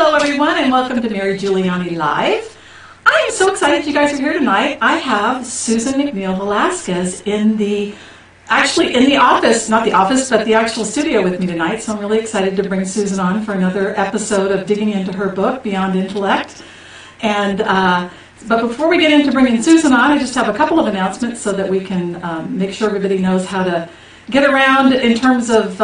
Hello, everyone, and welcome to Mary Giuliani Live. I am so excited you guys are here tonight. I have Susan McNeal Velasquez in the office, not the office, but the actual studio with me tonight. So I'm really excited to bring Susan on for another episode of digging into her book, Beyond Intellect. And but before we get into bringing Susan on, I just have a couple of announcements so that we can make sure everybody knows how to get around in terms of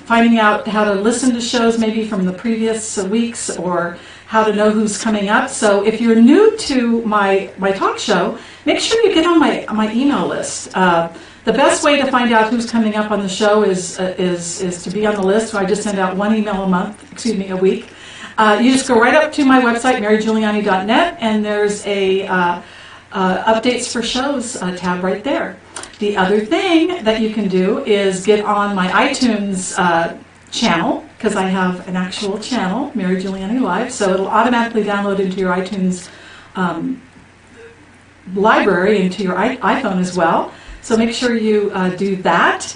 finding out how to listen to shows maybe from the previous weeks or how to know who's coming up. So if you're new to my talk show, make sure you get on my email list. The best way to find out who's coming up on the show is to be on the list. So I just send out one email a week. You just go right up to my website, marygiuliani.net, and there's a updates for shows tab right there. The other thing that you can do is get on my iTunes channel, because I have an actual channel, Mary Giuliani Live, so it'll automatically download into your iTunes library, into your iPhone as well. So make sure you do that.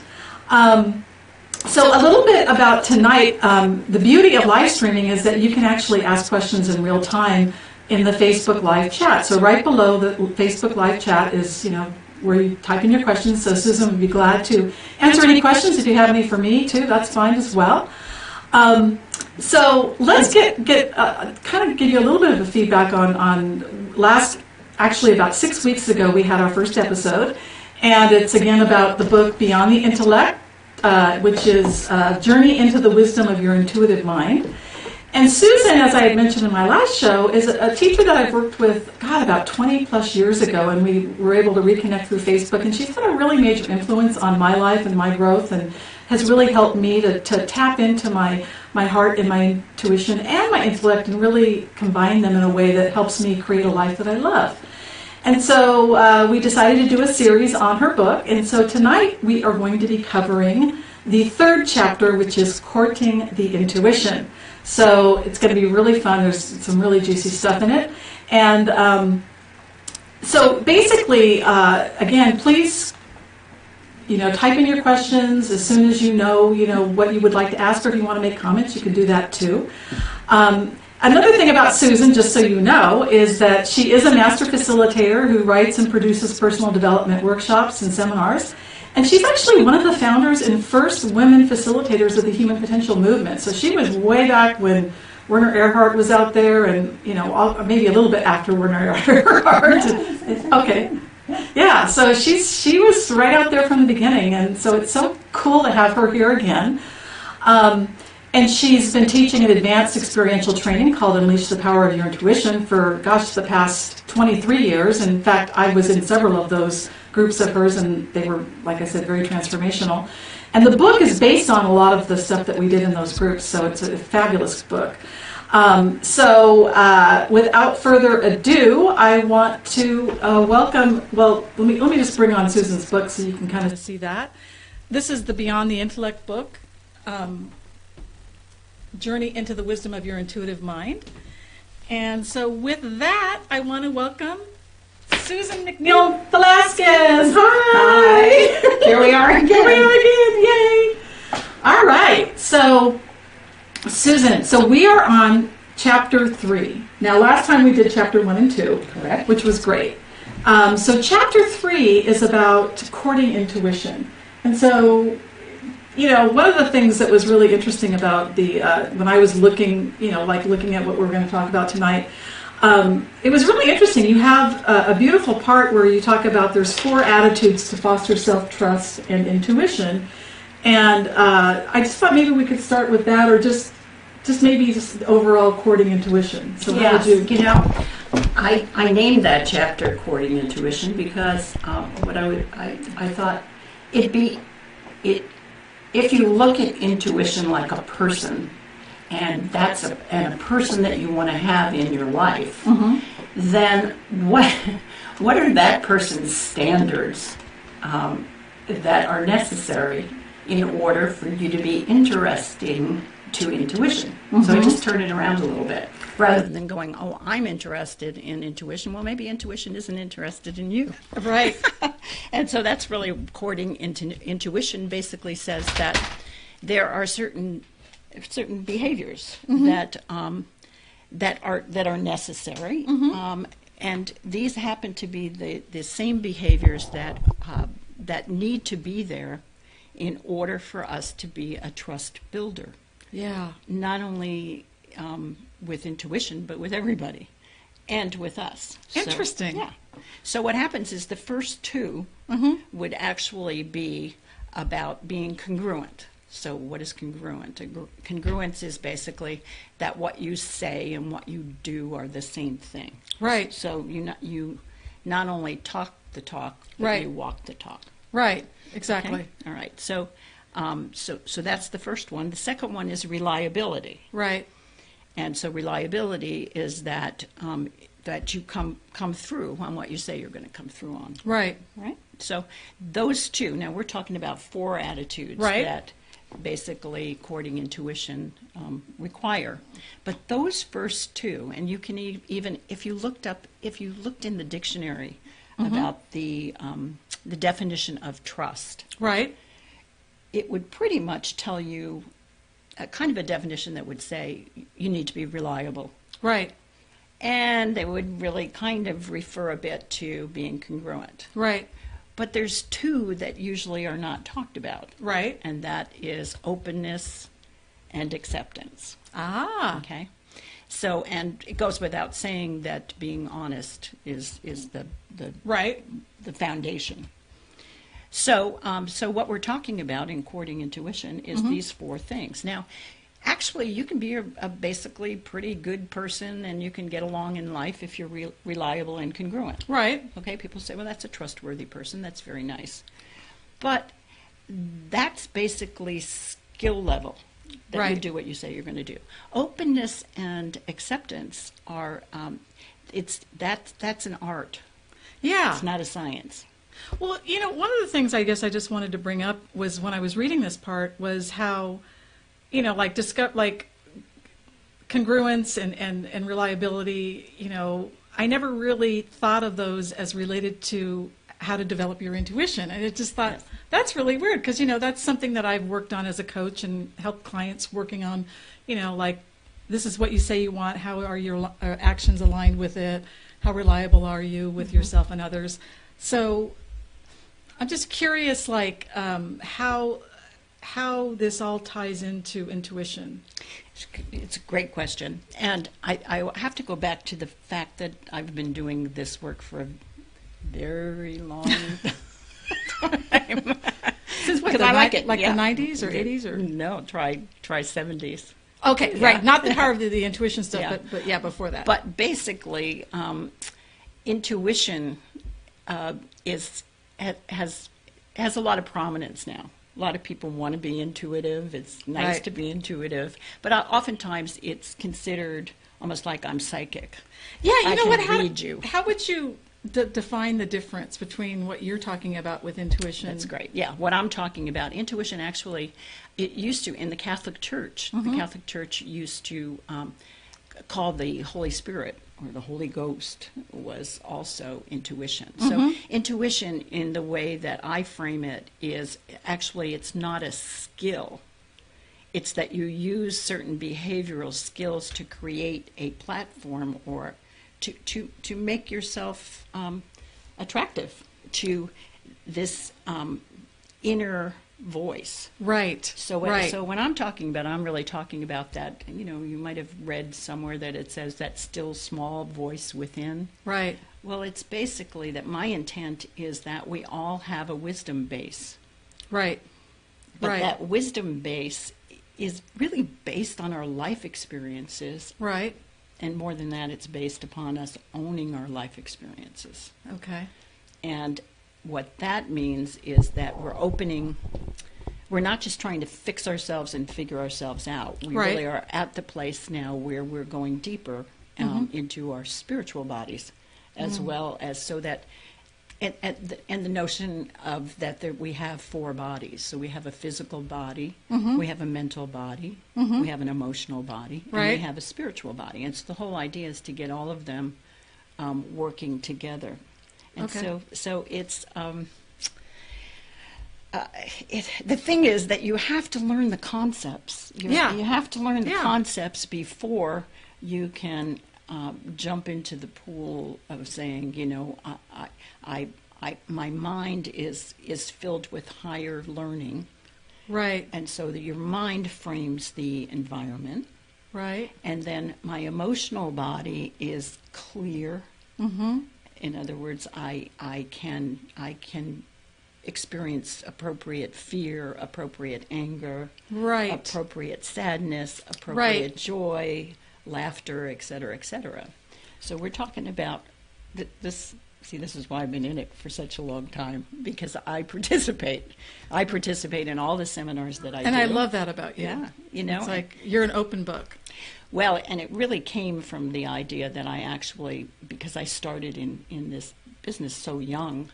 So a little bit about tonight. The beauty of live streaming is that you can actually ask questions in real time in the Facebook Live chat. So right below the Facebook Live chat is, where you type in your questions. So Susan would be glad to answer any questions. If you have any for me too, that's fine as well. So let's kind of give you a little bit of a feedback on actually about 6 weeks ago, we had our first episode, and it's again about the book Beyond the Intellect, which is a journey into the wisdom of your intuitive mind. And Susan, as I had mentioned in my last show, is a teacher that I've worked with, about 20 plus years ago, and we were able to reconnect through Facebook, and she's had a really major influence on my life and my growth, and has really helped me to tap into my heart and my intuition and my intellect and really combine them in a way that helps me create a life that I love. And so we decided to do a series on her book, and so tonight we are going to be covering the third chapter, which is Courting the Intuition. So it's going to be really fun. There's some really juicy stuff in it. And so basically, again, please, type in your questions as soon as you know what you would like to ask, or if you want to make comments, you can do that too. Another thing about Susan, just so you know, is that she is a master facilitator who writes and produces personal development workshops and seminars. And she's actually one of the founders and first women facilitators of the Human Potential Movement. So she was way back when Werner Erhard was out there, and maybe a little bit after Werner Erhard. Okay, yeah. So she was right out there from the beginning, and so it's so cool to have her here again. And she's been teaching an advanced experiential training called Unleash the Power of Your Intuition for, the past 23 years. In fact, I was in several of those groups of hers, and they were, like I said, very transformational. And the book is based on a lot of the stuff that we did in those groups, so it's a fabulous book. Without further ado, I want to welcome, let me just bring on Susan's book so you can kind of see that. This is the Beyond the Intellect book, Journey into the Wisdom of Your Intuitive Mind. And so with that, I want to welcome Susan McNeal Velasquez. Hi. Here we are again. Yay. All right. So, Susan, we are on chapter 3. Now, last time we did chapter 1 and 2. Correct. Which was great. So chapter 3 is about courting intuition. And so, one of the things that was really interesting about when I was looking at what we're going to talk about tonight, it was really interesting. You have a beautiful part where you talk about there's 4 attitudes to foster self-trust and intuition. And I just thought maybe we could start with that, or just overall courting intuition. So how would you? I named that chapter "Courting Intuition" because I thought if you look at intuition like a person, and that's a person that you want to have in your life, mm-hmm. then what are that person's standards that are necessary in order for you to be interesting to intuition? Mm-hmm. So I just turn it around a little bit. Rather than going, I'm interested in intuition. Well, maybe intuition isn't interested in you. Right. And so that's really courting intuition basically says that there are certain behaviors mm-hmm. that that are necessary. And these happen to be the same behaviors that need to be there in order for us to be a trust builder. Yeah. Not only with intuition, but with everybody and with us. Interesting. So, yeah. So what happens is the first two would actually be about being congruent. So what is congruent? Congruence is basically that what you say and what you do are the same thing. Right. So you not only talk the talk, but Right. you walk the talk. Right. Exactly. Okay? All right. So that's the first one. The second one is reliability. Right. And so reliability is that that you come through on what you say you're going to come through on. Right. Right? So those two, now we're talking about 4 attitudes Right. that basically courting intuition require. But those first two, and you can even, if you looked in the dictionary about the definition of trust, Right. it would pretty much tell you a kind of a definition that would say you need to be reliable. Right. And they would really kind of refer a bit to being congruent. Right. But there's 2 that usually are not talked about. Right. And that is openness and acceptance. Ah. Okay? So, and it goes without saying that being honest is the Right. the foundation. So, so what we're talking about in courting intuition is these 4 things. Now, actually, you can be a basically pretty good person, and you can get along in life if you're reliable and congruent. Right. Okay, people say, well, that's a trustworthy person. That's very nice. But that's basically skill level, that you Right. do what you say you're going to do. Openness and acceptance are, that's an art. Yeah. It's not a science. Well, one of the things I guess I just wanted to bring up was when I was reading this part was how, like congruence and reliability, I never really thought of those as related to how to develop your intuition. And I just thought, Yes. that's really weird because, that's something that I've worked on as a coach and helped clients working on, like, this is what you say you want. How are your actions aligned with it? How reliable are you with yourself and others? So I'm just curious, like, how this all ties into intuition. It's a great question. And I have to go back to the fact that I've been doing this work for a very long time. Since what, Because I like it. like Yeah. the 90s or 80s? Or? No, try 70s. Okay, Yeah. right. Not the power of the intuition stuff, Yeah. but yeah, before that. But basically, intuition has a lot of prominence now. A lot of people want to be intuitive. It's nice Right. to be intuitive, but oftentimes it's considered almost like I'm psychic. yeah, you I know can what? read you. How would you define the difference between what you're talking about with intuition? That's great. Yeah, what I'm talking about, intuition actually, it used to, in the Catholic Church, the Catholic Church used to call the Holy Spirit or the Holy Ghost was also intuition. So intuition, in the way that I frame it, is actually it's not a skill. It's that you use certain behavioral skills to create a platform or to make yourself attractive to this inner voice. Right. So right. so when I'm talking about, I'm really talking about that, you might have read somewhere that it says that still small voice within. Right. Well, it's basically that my intent is that we all have a wisdom base. Right. But right. that wisdom base is really based on our life experiences. Right. And more than that, it's based upon us owning our life experiences. Okay. And what that means is that we're not just trying to fix ourselves and figure ourselves out. We Right. really are at the place now where we're going deeper into our spiritual bodies, as well as so that, and the notion of that we have 4 bodies. So we have a physical body, we have a mental body, we have an emotional body, and we Right. have a spiritual body. And so the whole idea is to get all of them working together. And Okay. so it's the thing is that you have to learn the concepts. You Yeah. have to learn the Yeah. concepts before you can jump into the pool of saying, you know, my mind is filled with higher learning. Right. And so that your mind frames the environment. Right. And then my emotional body is clear. Mm-hmm. In other words, I can experience appropriate fear, appropriate anger, Right. appropriate sadness, appropriate joy, laughter, etc., etc. So we're talking about this. See, this is why I've been in it for such a long time, because I participate in all the seminars that I do. And I love that about you. Yeah, you know. It's like you're an open book. Well, and it really came from the idea that I actually, because I started in this business so young,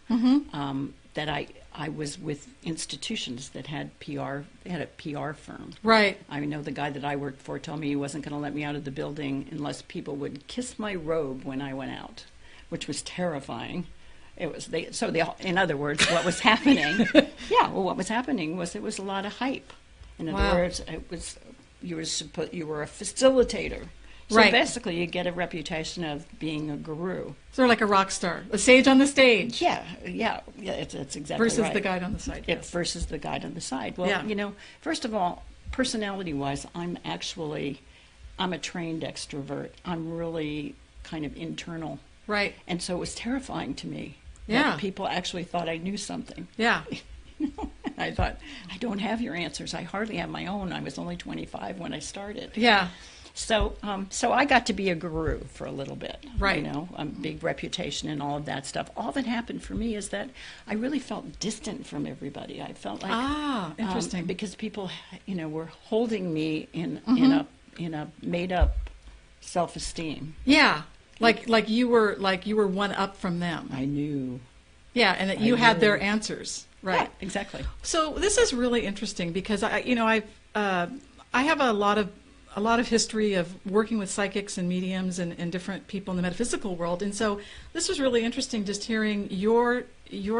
that I was with institutions that had PR. They had a PR firm. Right. I know the guy that I worked for told me he wasn't going to let me out of the building unless people would kiss my robe when I went out, which was terrifying. It was in other words, what was happening? What was happening was it was a lot of hype. In other words, it was you were a facilitator. So right. basically, you get a reputation of being a guru. Sort of like a rock star, a sage on the stage. Yeah, it's exactly versus right. the guide on the side. Yes. Versus the guide on the side. Well, you know, first of all, personality-wise, I'm a trained extrovert. I'm really kind of internal. Right. And so it was terrifying to me. Yeah. That people actually thought I knew something. Yeah. I thought, I don't have your answers. I hardly have my own. I was only 25 when I started. Yeah. So I got to be a guru for a little bit. Right. You know, a big reputation and all of that stuff. All that happened for me is that I really felt distant from everybody. I felt like interesting. Because people, you know, were holding me in a made up self-esteem. Yeah. Like you were one up from them. I knew. Yeah, and that you had their answers. Right. Yeah, exactly. So this is really interesting because I have a lot of history of working with psychics and mediums and different people in the metaphysical world, and so this was really interesting just hearing your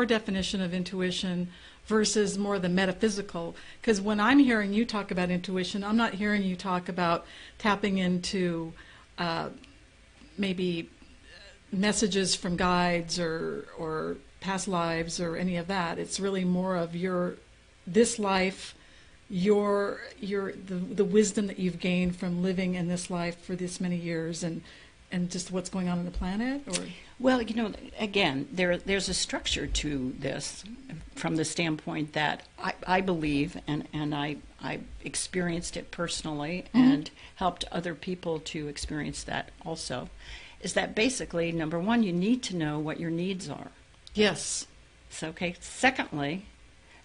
definition of intuition versus more the metaphysical. Because when I'm hearing you talk about intuition, I'm not hearing you talk about tapping into maybe messages from guides or past lives or any of that. It's really more of this life, the wisdom that you've gained from living in this life for this many years, and just what's going on the planet. Or well, you know, again, there's a structure to this from the standpoint that I believe, and I experienced it personally and helped other people to experience that also, is that basically, number one, you need to know what your needs are. Yes. So, okay. Secondly,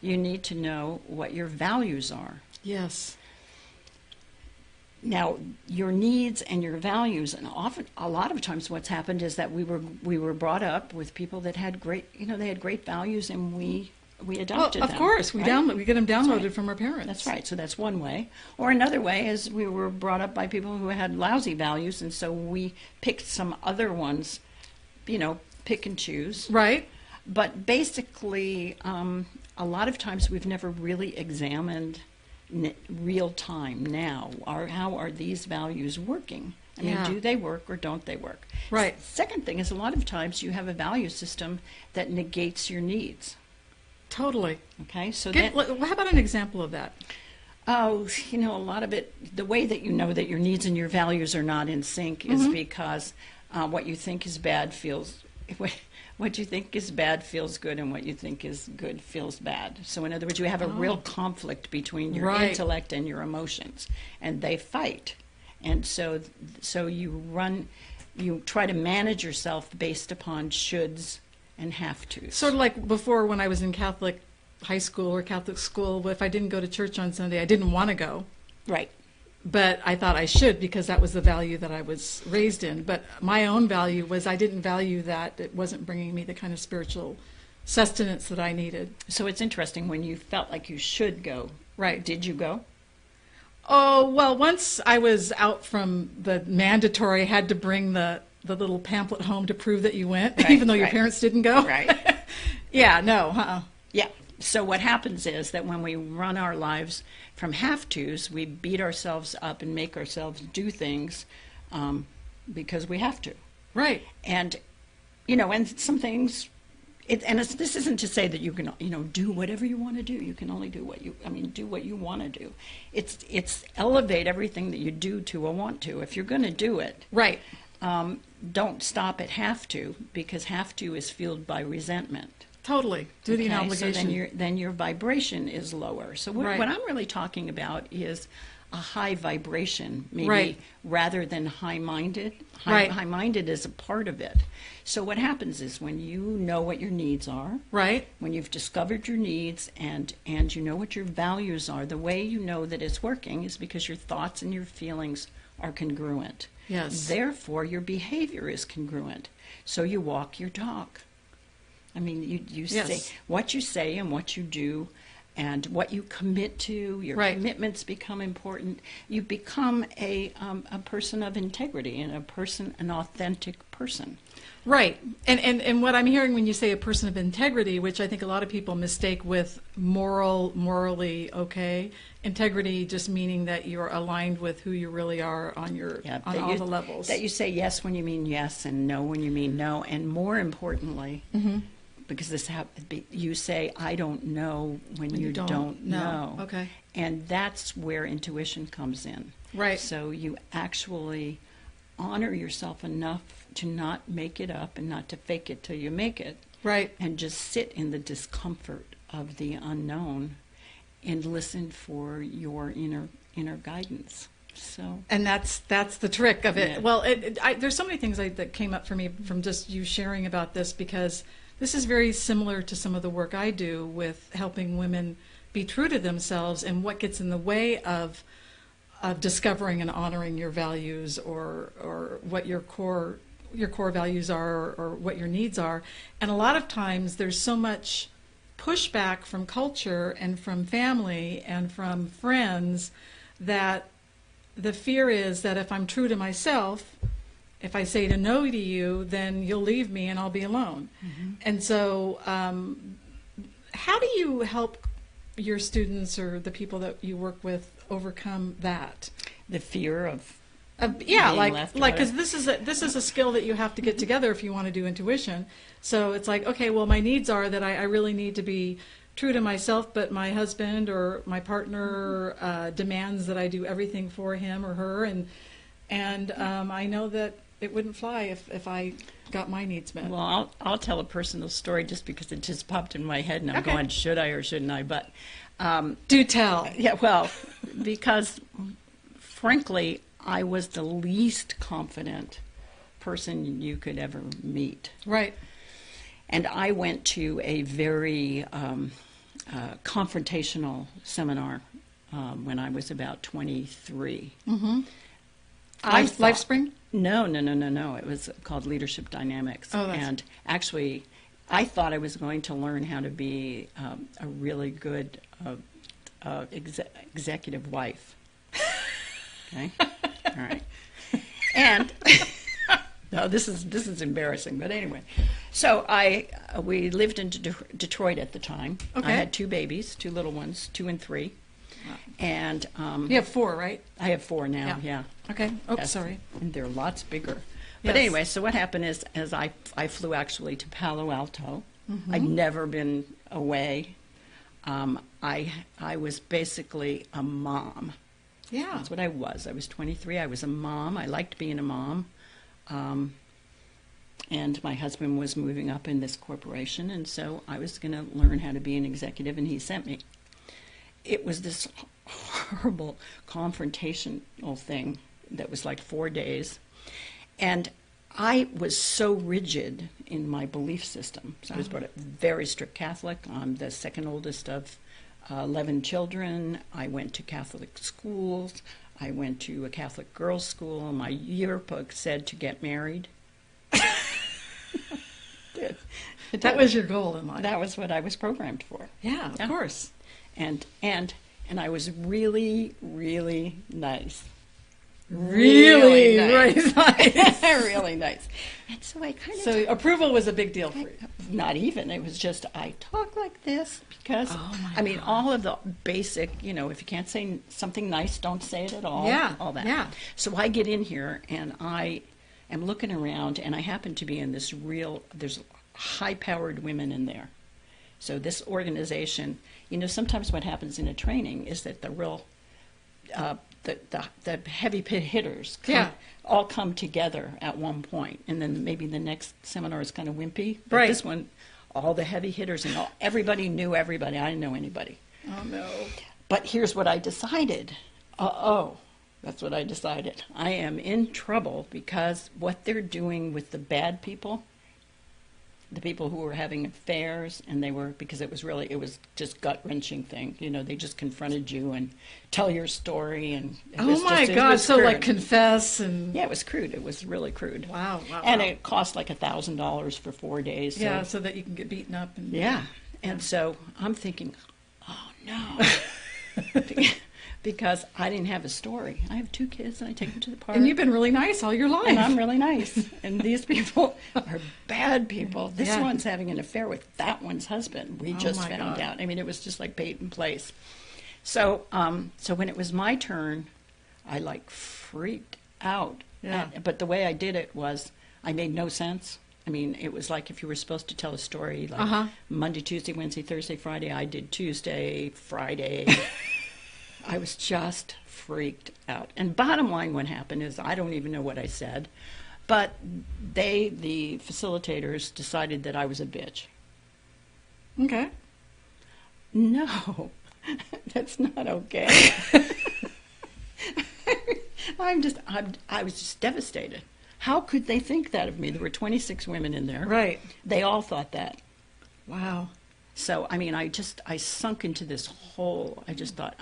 you need to know what your values are. Yes. Now, your needs and your values, and often, a lot of times, what's happened is that we were brought up with people that had great values, and we adopted them. Of course, we get them downloaded from our parents. That's right. So that's one way. Or another way is we were brought up by people who had lousy values, and so we picked some other ones, you know, pick and choose. Right. But basically, a lot of times we've never really examined real time now. How are these values working? I mean, do they work or don't they work? Right. Second thing is a lot of times you have a value system that negates your needs. Totally. Okay, so how about an example of that? Oh, you know, a lot of it, the way that you know that your needs and your values are not in sync is because what you think is bad feels... What you think is bad feels good, and what you think is good feels bad. So in other words, you have a real conflict between your intellect and your emotions, and they fight. And so you try to manage yourself based upon shoulds and have-tos. Sort of like before when I was in Catholic high school or Catholic school, if I didn't go to church on Sunday, I didn't want to go. Right. But I thought I should because that was the value that I was raised in. But my own value was I didn't value that. It wasn't bringing me the kind of spiritual sustenance that I needed. So it's interesting, when you felt like you should go, right? Did you go? Oh, well, once I was out from the mandatory, had to bring the little pamphlet home to prove that you went, even though your parents didn't go. Right. Yeah, no. Yeah. So what happens is that when we run our lives from have-tos, we beat ourselves up and make ourselves do things because we have to. Right. And, and some things, this isn't to say that you can, do whatever you want to do. You can only do do what you want to do. It's elevate everything that you do to a want to. If you're going to do it. Right. Don't stop at have to, because have to is fueled by resentment. Totally. Duty and obligation. So then your vibration is lower. So what I'm really talking about is a high vibration, maybe, rather than high-minded. High-minded is a part of it. So what happens is when you know what your needs are, when you've discovered your needs and you know what your values are, the way you know that it's working is because your thoughts and your feelings are congruent. Yes. Therefore, your behavior is congruent. So you walk your talk. I mean, you say what you say and what you do, and what you commit to. Your commitments become important. You become a person of integrity and an authentic person. Right. And what I'm hearing when you say a person of integrity, which I think a lot of people mistake with morally okay. Integrity just meaning that you're aligned with who you really are on all the levels. That you say yes when you mean yes and no when you mean no. And more importantly, because you say I don't know when you don't know. Okay. And that's where intuition comes in. Right. So you actually honor yourself enough to not make it up and not to fake it till you make it. Right. And just sit in the discomfort of the unknown and listen for your inner guidance. So. And that's the trick of it. Yeah. Well, there's so many things that came up for me from just you sharing about this, because this is very similar to some of the work I do with helping women be true to themselves, and what gets in the way of discovering and honoring your values, or what your core values are, or what your needs are. And a lot of times there's so much pushback from culture and from family and from friends that the fear is that if I'm true to myself, if I say to no to you, then you'll leave me and I'll be alone. Mm-hmm. And so how do you help your students or the people that you work with overcome that? The fear of because this is a skill that you have to get together if you want to do intuition. So it's like, okay, well, my needs are that I really need to be true to myself, but my husband or my partner demands that I do everything for him or her, and I know that it wouldn't fly if I got my needs met. Well, I'll tell a personal story just because it just popped in my head, and I'm going, should I or shouldn't I? But do tell. Yeah, well, because frankly, I was the least confident person you could ever meet. Right. And I went to a very confrontational seminar when I was about 23. Mm-hmm. LifeSpring? No. It was called Leadership Dynamics. Oh, and actually, I thought I was going to learn how to be a really good executive wife. Okay? All right. And no, this is embarrassing, but anyway. So we lived in Detroit at the time. Okay. I had 2 babies, 2 little ones, 2 and 3. Wow. And you have 4, right? I have 4 now. Yeah. Okay. Oh, yes. Sorry. And they're lots bigger. But anyway, so what happened is, as I flew actually to Palo Alto. Mm-hmm. I'd never been away. I was basically a mom. Yeah. That's what I was. I was 23. I was a mom. I liked being a mom. And my husband was moving up in this corporation, and so I was going to learn how to be an executive, and he sent me. It was this horrible confrontational thing that was like 4 days. And I was so rigid in my belief system. So I was brought up very strict Catholic. I'm the second oldest of 11 children. I went to Catholic schools. I went to a Catholic girls' school. My yearbook said to get married. That was your goal in life. That was what I was programmed for. Yeah, of course. And I was really, really nice. Really nice. nice. Really nice. And so I kind of... So approval was a big deal for you. not even. It was just, I talk like this because, Oh, my I mean, God. all of the basic, if you can't say something nice, don't say it at all. Yeah, All that. yeah. So I get in here and I am looking around, and I happen to be in there's high-powered women in there. So this organization, sometimes what happens in a training is that the real, the heavy hitters all come together at one point, and then maybe the next seminar is kind of wimpy. But Right. this one, all the heavy hitters and everybody knew everybody. I didn't know anybody. Oh, no. But here's what I decided. That's what I decided. I am in trouble because what they're doing with the bad people, the people who were having affairs, and because it was just gut-wrenching thing. They just confronted you and tell your story, and it was Oh, my just, it God. was So, crude. like, confess and... Yeah, it was crude. It was really crude. Wow, wow, And wow. it cost like $1,000 for 4 days. Yeah, so that you can get beaten up. And Yeah. And so I'm thinking, oh, no. Because I didn't have a story. I have 2 kids, and I take them to the park. And you've been really nice all your life. And I'm really nice. And these people are bad people. This Yeah. one's having an affair with that one's husband. We Oh, just my found God. out. I mean, it was just like bait and place. So, so when it was my turn, I freaked out. Yeah. But the way I did it was I made no sense. I mean, it was like if you were supposed to tell a story, like Monday, Tuesday, Wednesday, Thursday, Friday. I did Tuesday, Friday. I was just freaked out. And bottom line, what happened is I don't even know what I said, but the facilitators, decided that I was a bitch. Okay. No, that's not okay. I was just devastated. How could they think that of me? There were 26 women in there. Right. They all thought that. Wow. So, I mean, I sunk into this hole. I just thought,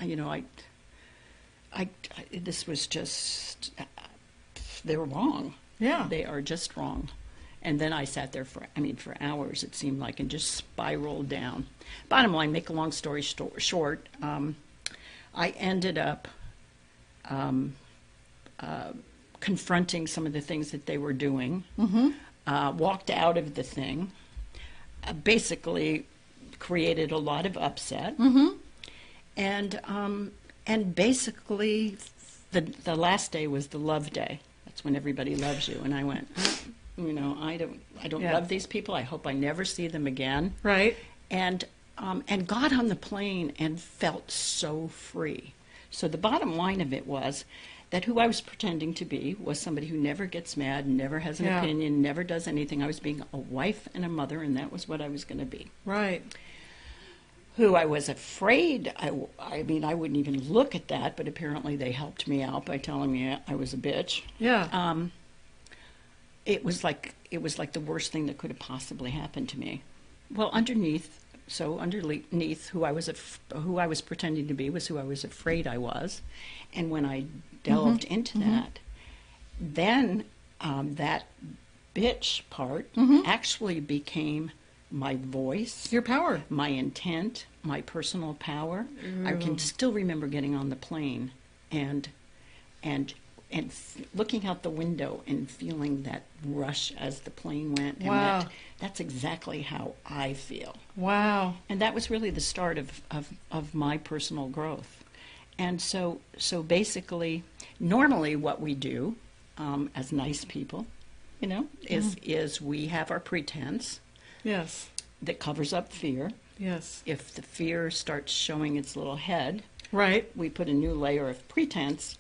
this was just, they were wrong. Yeah. They are just wrong. And then I sat there for hours, it seemed like, and just spiraled down. Bottom line, make a long story short, I ended up confronting some of the things that they were doing, walked out of the thing, basically created a lot of upset, and basically the last day was the love day. That's when everybody loves you. And I went, I don't love these people. I hope I never see them again. Right. And got on the plane and felt so free. So the bottom line of it was that who I was pretending to be was somebody who never gets mad, never has an opinion, never does anything. I was being a wife and a mother, and that was what I was going to be. Right. Who I was afraid, I wouldn't even look at that, but apparently they helped me out by telling me I was a bitch. Yeah. It was like the worst thing that could have possibly happened to me. Well, underneath who I was pretending to be was who I was afraid I was, and when I delved into that, then that bitch part actually became my voice, Your power. my intent, my personal power. I can still remember getting on the plane and looking out the window and feeling that rush as the plane went. And Wow. that's exactly how I feel. Wow. And that was really the start of my personal growth. And so basically, normally what we do as nice people, is we have our pretense Yes. that covers up fear. Yes. If the fear starts showing its little head, Right. we put a new layer of pretense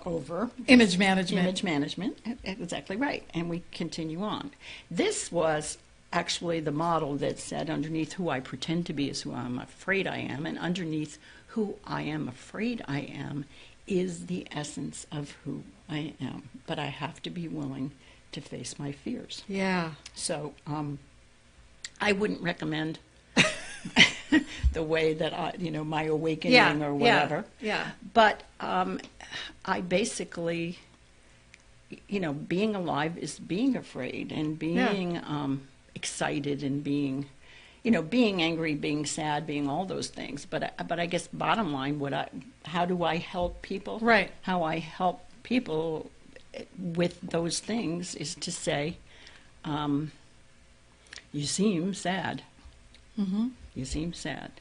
over Image management. image management. Exactly right. And we continue on. This was actually the model that said underneath who I pretend to be is who I'm afraid I am, and underneath who I am afraid I am is the essence of who I am. But I have to be willing to face my fears. Yeah. So I wouldn't recommend the way that my awakening or whatever. Yeah. But I basically, being alive is being afraid and being excited and being angry, being sad, being all those things. But I guess bottom line, how do I help people? Right. How I help people with those things is to say, you seem sad. Mm-hmm. You seem sad.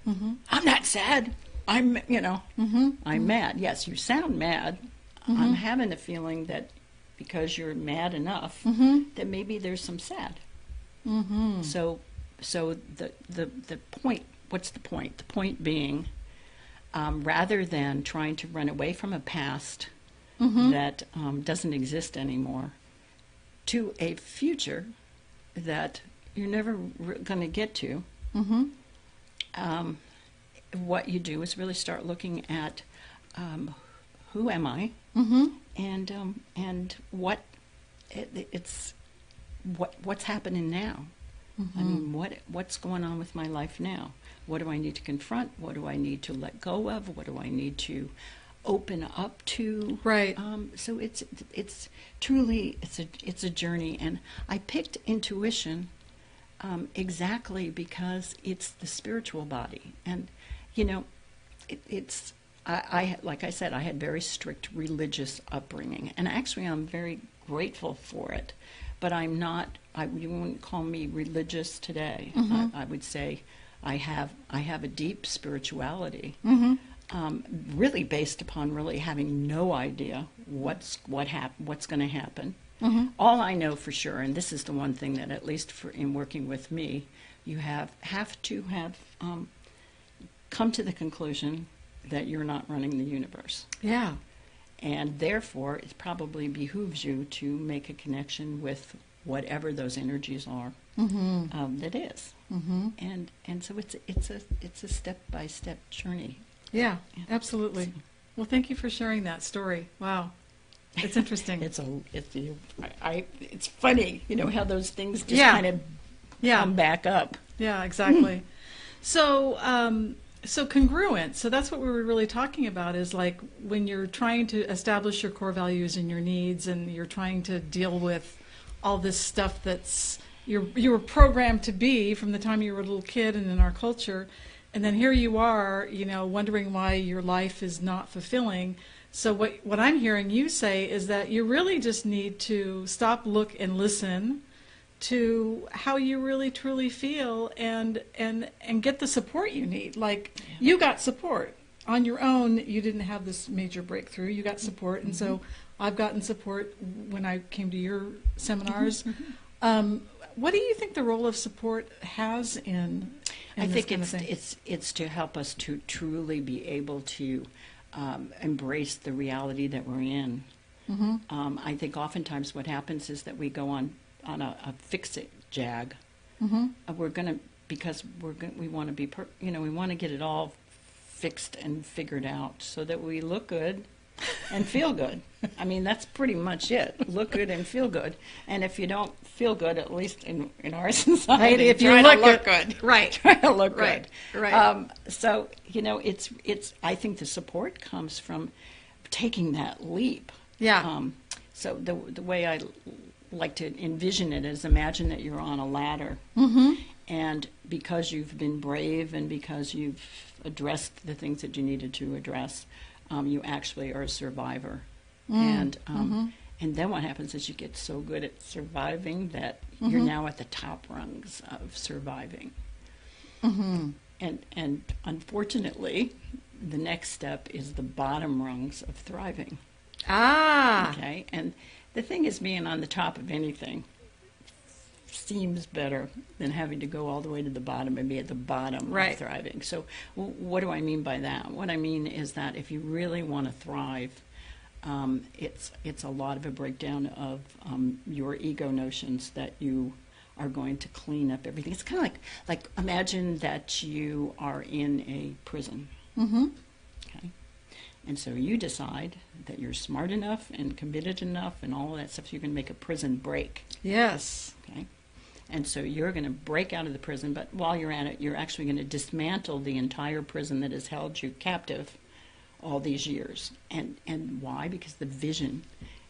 Mm-hmm. I'm not sad. I'm Mm-hmm. mad. Yes, you sound mad. Mm-hmm. I'm having a feeling that because you're mad enough, Mm-hmm. that maybe there's some sad. Mm-hmm. So the point, what's the point? The point being, rather than trying to run away from a past Mm-hmm. that doesn't exist anymore, to a future that you're never going to get to, Mm-hmm. what you do is really start looking at who am I, Mm-hmm. and what's happening now. Mm-hmm. I mean, what's going on with my life now? What do I need to confront? What do I need to let go of? What do I need to open up to? Right. So it's truly it's a journey, and I picked intuition exactly because it's the spiritual body, and it's. I like I said, I had very strict religious upbringing, and actually I'm very grateful for it. But I'm not. You wouldn't call me religious today. Mm-hmm. I would say I have a deep spirituality, Mm-hmm. really based upon really having no idea what's going to happen. Mm-hmm. All I know for sure, and this is the one thing that at least in working with me, you have to have come to the conclusion that you're not running the universe. Yeah. And therefore, it probably behooves you to make a connection with whatever those energies are Mm-hmm. that is. Mm-hmm. And so it's a step-by-step journey. Yeah, absolutely. Well, thank you for sharing that story. Wow. It's interesting. It's funny, how those things just Yeah. kind of Yeah. come back up. Yeah, exactly. So congruent. So that's what we were really talking about, is like when you're trying to establish your core values and your needs, and you're trying to deal with all this stuff that's you were programmed to be from the time you were a little kid and in our culture, and then here you are, wondering why your life is not fulfilling. So what I'm hearing you say is that you really just need to stop, look, and listen to how you really truly feel, and get the support you need. Like, you got support on your own. You didn't have this major breakthrough. You got support, and so I've gotten support when I came to your seminars. What do you think the role of support has in I this think kind of thing? it's to help us to truly be able to embrace the reality that we're in. Mm-hmm. I think oftentimes what happens is that we go on a fix-it jag. Mm-hmm. We want to be, we want to get it all fixed and figured out so that we look good and feel good. I mean, that's pretty much it. Look good and feel good. And if you don't feel good, at least in our society, Right, if you try look to look good. Right. Try to look Right, good. right. So, it's. I think the support comes from taking that leap. Yeah. So the way I like to envision it is, imagine that you're on a ladder, Mm-hmm. and because you've been brave and because you've addressed the things that you needed to address, you actually are a survivor. And then what happens is you get so good at surviving that you're now at the top rungs of surviving. Mm-hmm. And unfortunately, the next step is the bottom rungs of thriving. Ah. Okay, and the thing is, being on the top of anything seems better than having to go all the way to the bottom and be at the bottom Right. of thriving. So what do I mean by that? What I mean is that if you really want to thrive, it's a lot of a breakdown of your ego notions that you are going to clean up everything. It's kind of like imagine that you are in a prison. Mm-hmm. Okay. And so you decide that you're smart enough and committed enough and all of that stuff, so you're going to make a prison break. Yes. Okay. And so you're going to break out of the prison, but while you're at it, you're actually going to dismantle the entire prison that has held you captive all these years. And why? Because the vision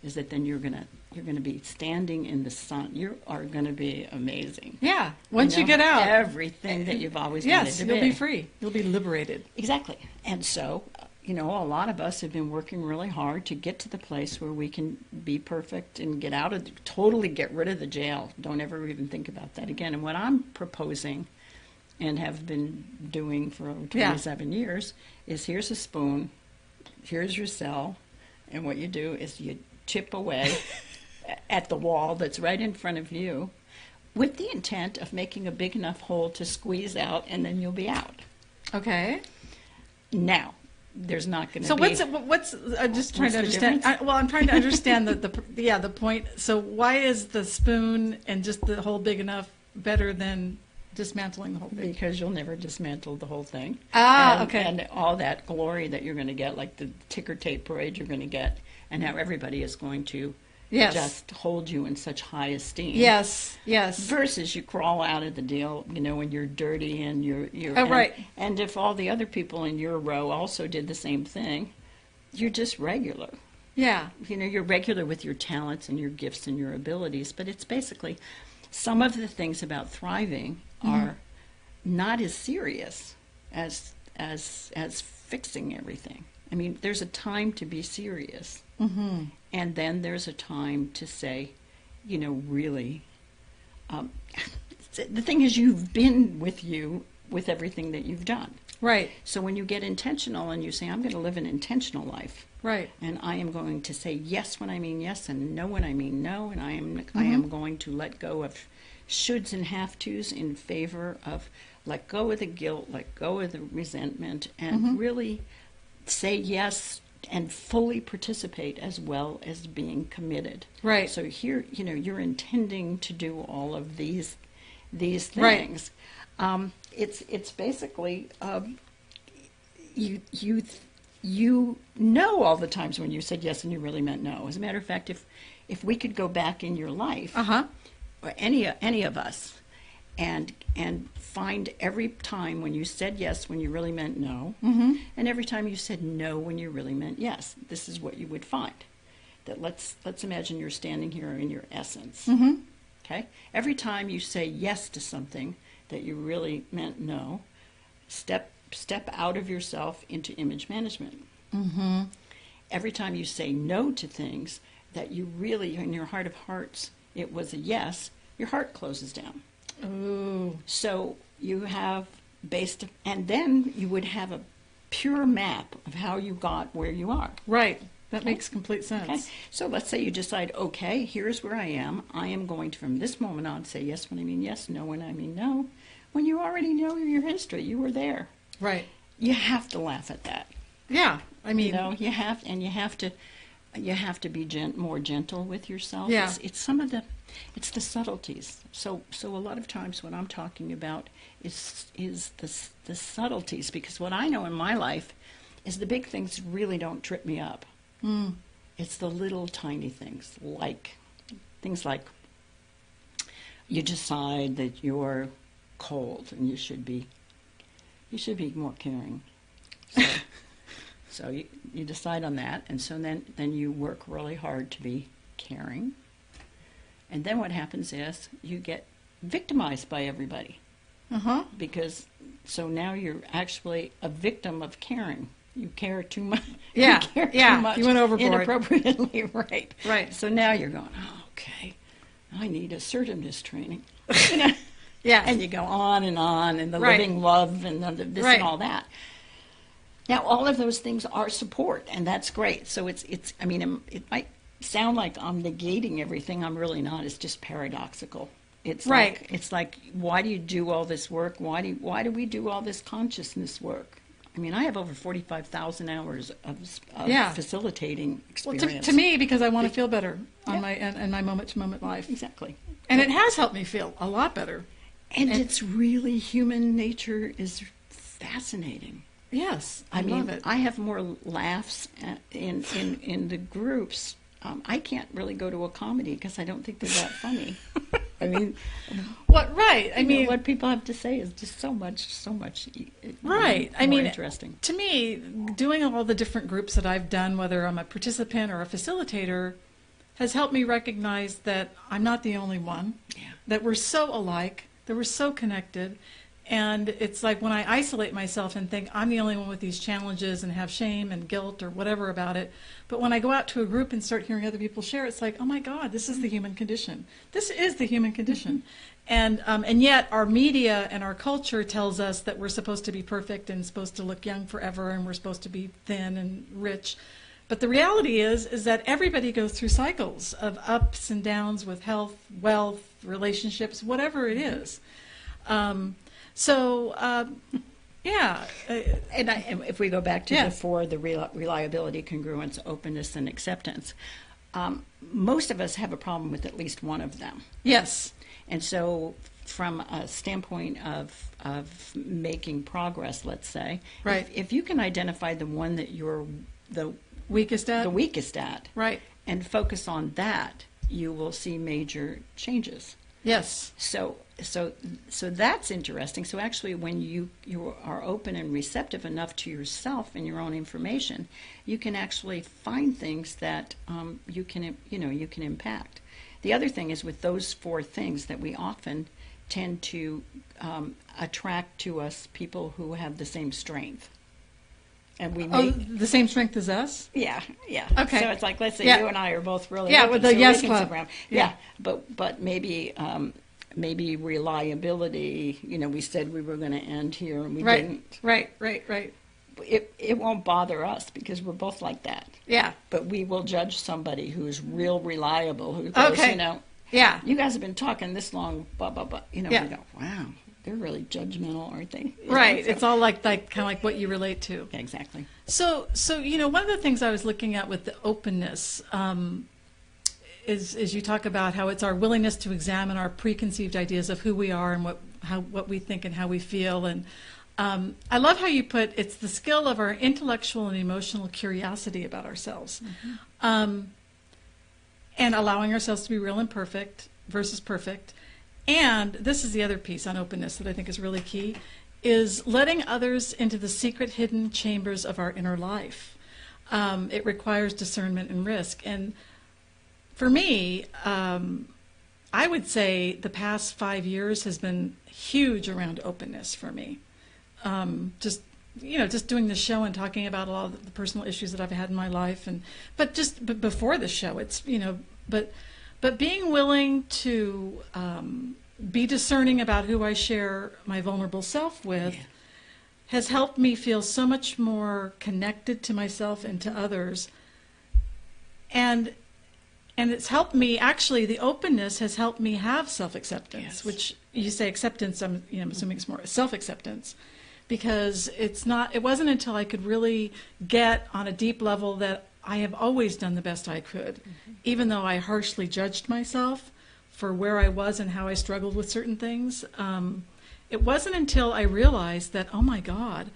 is that then you're going to be standing in the sun. You are going to be amazing. Yeah. Once you get out, everything that you've always wanted yes, to you'll be free. You'll be liberated. Exactly. And so, a lot of us have been working really hard to get to the place where we can be perfect and totally get rid of the jail. Don't ever even think about that again. And what I'm proposing and have been doing for over 27 years is here's a spoon, here's your cell, and what you do is you chip away at the wall that's right in front of you with the intent of making a big enough hole to squeeze out, and then you'll be out. Okay. Now, there's not going to So be... what's I'm just trying to understand. Difference? I'm trying to understand the point. So why is the spoon and just the hole big enough better than dismantling the whole thing? Because you'll never dismantle the whole thing. Okay. And all that glory that you're going to get, like the ticker tape parade you're going to get, and how everybody is going to just hold you in such high esteem. Yes. Versus you crawl out of the deal, when you're dirty and you're right. And if all the other people in your row also did the same thing, you're just regular. Yeah. You're regular with your talents and your gifts and your abilities, but it's basically some of the things about thriving are not as serious as fixing everything. I mean, there's a time to be serious. Mm-hmm. And then there's a time to say, really, the thing is you've been with everything that you've done. Right. So when you get intentional and you say, I'm going to live an intentional life. Right. And I am going to say yes when I mean yes and no when I mean no. And I am going to let go of shoulds and have-tos in favor of let go of the guilt, let go of the resentment, and really say yes and fully participate as well as being committed. Right. So here, you're intending to do all of these things. Right. It's basically you know all the times when you said yes and you really meant no. As a matter of fact, if we could go back in your life, or any of us, and find every time when you said yes when you really meant no, and every time you said no when you really meant yes, this is what you would find. That let's imagine you're standing here in your essence. Okay? Every time you say yes to something that you really meant no, step out of yourself into image management. Every time you say no to things that you really, in your heart of hearts, it was a yes, your heart closes down. Ooh. So you have and then you would have a pure map of how you got where you are. Right. That makes complete sense. Okay. So let's say you decide, okay, here's where I am. I am going to, from this moment on, say yes when I mean yes, no when I mean no. When you already know your history, you were there. Right. You have to laugh at that. Yeah. I mean, you have to be more gentle with yourself. Yeah. It's the subtleties. So a lot of times what I'm talking about is the subtleties, because what I know in my life is the big things really don't trip me up. It's the little tiny things like you decide that you're cold and you should be more caring. So you decide on that, and so then you work really hard to be caring. And then what happens is you get victimized by everybody. Because so now you're actually a victim of caring. You care too much. Yeah. You care too much. You went overboard. Inappropriately, right. Right. So now you're going, oh, okay, I need assertiveness training. Yeah. And you go on, and the Right. living love, and this Right. and all that. Now, all of those things are support, and that's great. So it might sound like I'm negating everything. I'm really not. It's just paradoxical. It's Right. like, why do you do all this work? Why do we do all this consciousness work? I mean, I have over 45,000 hours of facilitating well, experience. to me, because I want to feel better on my moment-to-moment life. Exactly. And it has helped me feel a lot better. And it's really, human nature is fascinating. Yes, I mean, love it. I have more laughs in the groups. I can't really go to a comedy because I don't think they're that funny. I mean, Right. I mean, what people have to say is just so much right. I more mean, interesting. To me, doing all the different groups that I've done, whether I'm a participant or a facilitator, has helped me recognize that I'm not the only one. Yeah. That we're so alike, that we're so connected, And it's like when I isolate myself and think I'm the only one with these challenges and have shame and guilt or whatever about it. But when I go out to a group and start hearing other people share, it's like, oh my God, this is the human condition. This is the human condition. And yet our media and our culture tells us that we're supposed to be perfect and supposed to look young forever and we're supposed to be thin and rich. But the reality is that everybody goes through cycles of ups and downs with health, wealth, relationships, whatever it is. Yeah. And if we go back to the four, the reliability, congruence, openness, and acceptance, most of us have a problem with at least one of them. Yes. And so from a standpoint of making progress, let's say, right. if you can identify the one that you're the weakest at, right, and focus on that, you will see major changes. Yes. So that's interesting. So actually, when you are open and receptive enough to yourself and your own information, you can actually find things that you can impact. The other thing is with those four things that we often tend to attract to us people who have the same strength. And we the same strength as us? Yeah. Okay. So it's like, let's say you and I are both really with the yes club. Yeah. But maybe reliability. We said we were going to end here and we didn't. Right. It won't bother us because we're both like that. Yeah. But we will judge somebody who's real reliable, who goes, yeah, you guys have been talking this long, blah blah blah. We yeah. go, wow. They're really judgmental, aren't they? Right. It's all like kind of like what you relate to. Yeah, exactly. So one of the things I was looking at with the openness is you talk about how it's our willingness to examine our preconceived ideas of who we are and what we think and how we feel. And I love how you put it's the skill of our intellectual and emotional curiosity about ourselves, and allowing ourselves to be real and perfect versus perfect. And this is the other piece on openness that I think is really key, is letting others into the secret hidden chambers of our inner life. It requires discernment and risk. And for me, I would say the past 5 years has been huge around openness for me. Just doing the show and talking about a lot of the personal issues that I've had in my life. But before the show, it's, but being willing to be discerning about who I share my vulnerable self with has helped me feel so much more connected to myself and to others. And it's helped me, actually, the openness has helped me have self-acceptance, which you say acceptance, I'm assuming it's more self-acceptance, because it wasn't until I could really get on a deep level that I have always done the best I could, even though I harshly judged myself for where I was and how I struggled with certain things. It wasn't until I realized that, oh my God,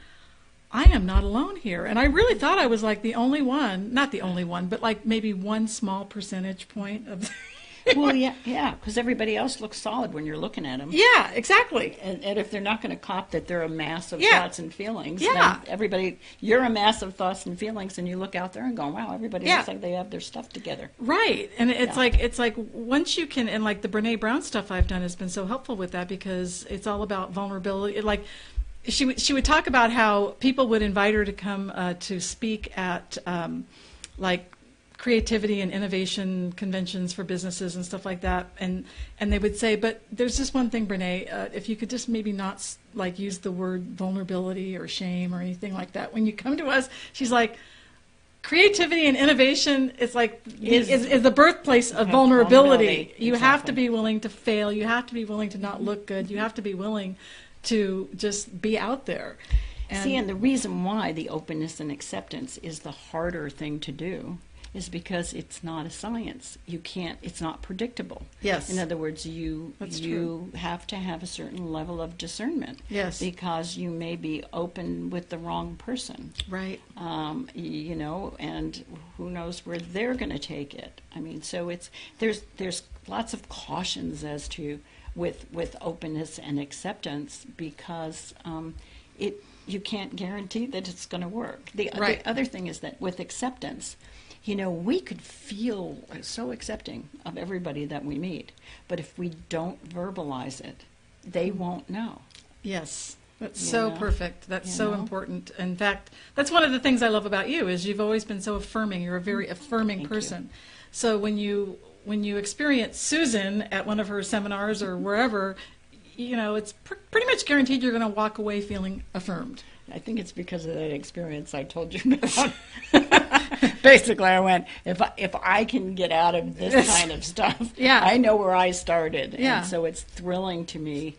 I am not alone here. And I really thought I was like the only one, not the only one, but like maybe one small percentage point of... Well, yeah, because everybody else looks solid when you're looking at them. Yeah, exactly. And if they're not going to cop that they're a mass of thoughts and feelings, then you're a mass of thoughts and feelings, and you look out there and go, wow, everybody looks like they have their stuff together. Right. And it's like once you can, and like the Brene Brown stuff I've done has been so helpful with that, because it's all about vulnerability. Like she would talk about how people would invite her to come to speak at like creativity and innovation conventions for businesses and stuff like that, and they would say, but there's just one thing, Brene, if you could just maybe not like use the word vulnerability or shame or anything like that when you come to us. She's like, creativity and innovation is like is the birthplace of vulnerability. You have to be willing to fail. You have to be willing to not look good. You have to be willing to just be out there. And the reason why the openness and acceptance is the harder thing to do is because it's not a science. It's not predictable. Yes. In other words, you have to have a certain level of discernment. Yes. Because you may be open with the wrong person. Right. And who knows where they're going to take it. I mean, so there's lots of cautions as to with openness and acceptance, because you can't guarantee that it's going to work. The other thing is that with acceptance, we could feel so accepting of everybody that we meet, but if we don't verbalize it, they won't know. Yes. That's You so know? perfect. That's You so know? important. In fact, that's one of the things I love about you is you've always been so affirming. You're a very affirming Thank you. person. So when you experience Susan at one of her seminars or wherever, it's pretty much guaranteed you're going to walk away feeling affirmed. I think it's because of that experience I told you about. Basically, I went, if I can get out of this kind of stuff, Yeah. I know where I started. Yeah. And so it's thrilling to me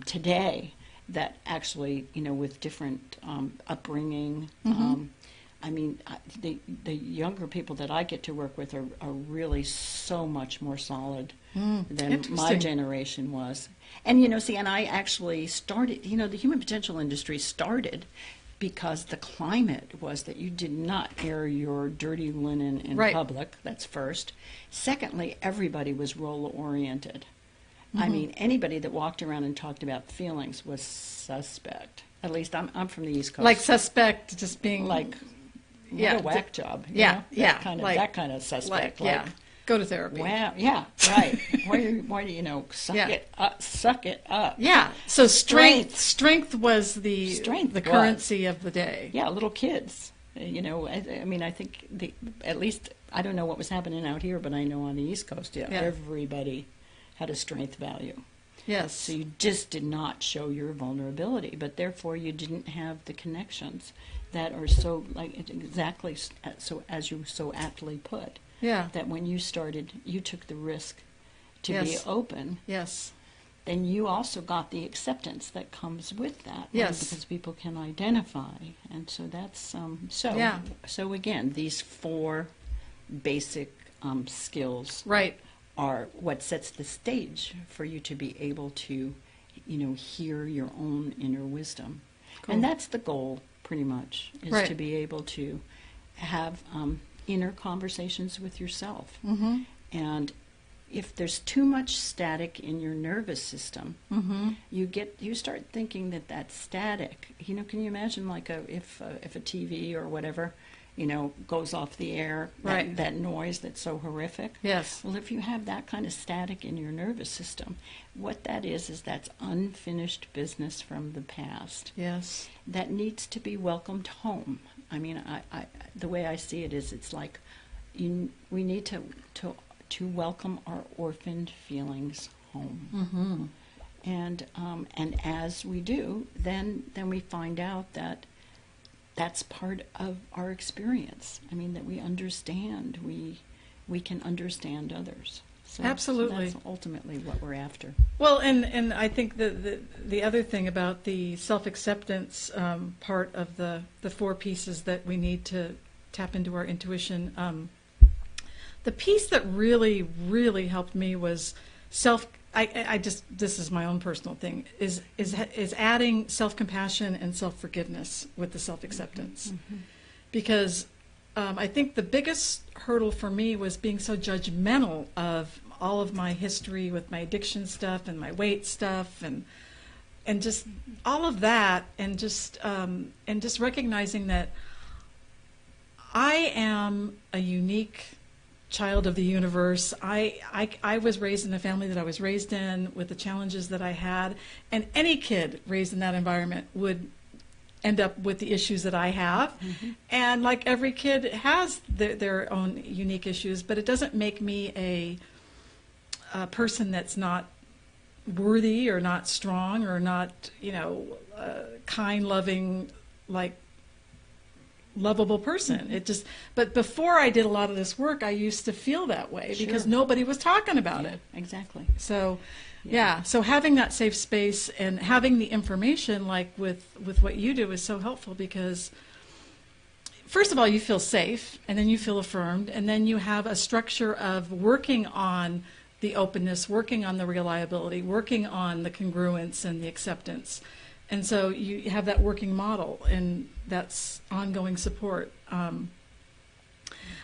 today that actually, with different upbringing, the younger people that I get to work with are really so much more solid than my Interesting. generation was. And, and I actually started, the human potential industry started because the climate was that you did not air your dirty linen in Right. public. That's first. Secondly, everybody was role-oriented. I mean, anybody that walked around and talked about feelings was suspect. At least I'm from the East Coast. Like suspect just being Like, what Yeah, a whack job. you yeah, know? yeah, That kind of suspect. yeah. Go to therapy. Wow, yeah, right. why do suck Yeah. it up. Yeah. So strength was the Strength the was. currency of the day. Yeah, little kids. I mean, I think at least, I don't know what was happening out here, but I know on the East Coast, Yeah. everybody had a strength value. Yes. So you just did not show your vulnerability, but therefore you didn't have the connections that are so, exactly so as you so aptly put, Yeah. that when you started, you took the risk to be Yes. open, Yes. then you also got the acceptance that comes with that. right? Yes. Because people can identify. And so that's, Yeah. so again, these 4 basic skills Right. are what sets the stage for you to be able to, hear your own inner wisdom. Cool. And that's the goal, pretty much, is Right. to be able to have inner conversations with yourself. Mm-hmm. And if there's too much static in your nervous system, Mm-hmm. you start thinking that static. Can you imagine if a TV or whatever, goes off the air, Right. that noise that's so horrific? Yes. Well, if you have that kind of static in your nervous system, what that is that's unfinished business from the past Yes. that needs to be welcomed home. I mean, I the way I see it is, it's like we need to welcome our orphaned feelings home. Mm-hmm. And as we do, then we find out that that's part of our experience. I mean, that we understand, we can understand others. So Absolutely. that's ultimately what we're after. Well, and I think the other thing about the self-acceptance part of the 4 pieces that we need to tap into our intuition, the piece that really, really helped me was this is my own personal thing, is adding self-compassion and self-forgiveness with the self-acceptance. Mm-hmm. Because I think the biggest hurdle for me was being so judgmental of all of my history with my addiction stuff and my weight stuff and just all of that, and just recognizing that I am a unique child of the universe. I was raised in the family that I was raised in with the challenges that I had, and any kid raised in that environment would end up with the issues that I have. Mm-hmm. And like every kid has their own unique issues, but it doesn't make me a person that's not worthy or not strong or not, kind, loving, lovable person. It just, but before I did a lot of this work, I used to feel that way because Sure. nobody was talking about it. Exactly. So, so having that safe space and having the information, like with what you do, is so helpful because, first of all, you feel safe, and then you feel affirmed, and then you have a structure of working on the openness, working on the reliability, working on the congruence and the acceptance. And so you have that working model, and that's ongoing support.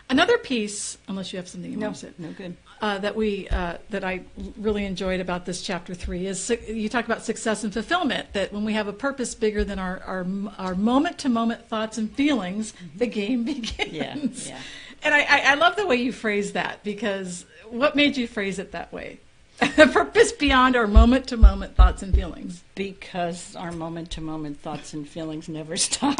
Another piece, unless you have something you want to say, No good. that I really enjoyed about this chapter 3 is you talk about success and fulfillment. That when we have a purpose bigger than our moment-to-moment thoughts and feelings, the game begins. Yeah. And I love the way you phrase that, because what made you phrase it that way? Purpose beyond our moment-to-moment thoughts and feelings. Because our moment-to-moment thoughts and feelings never stop.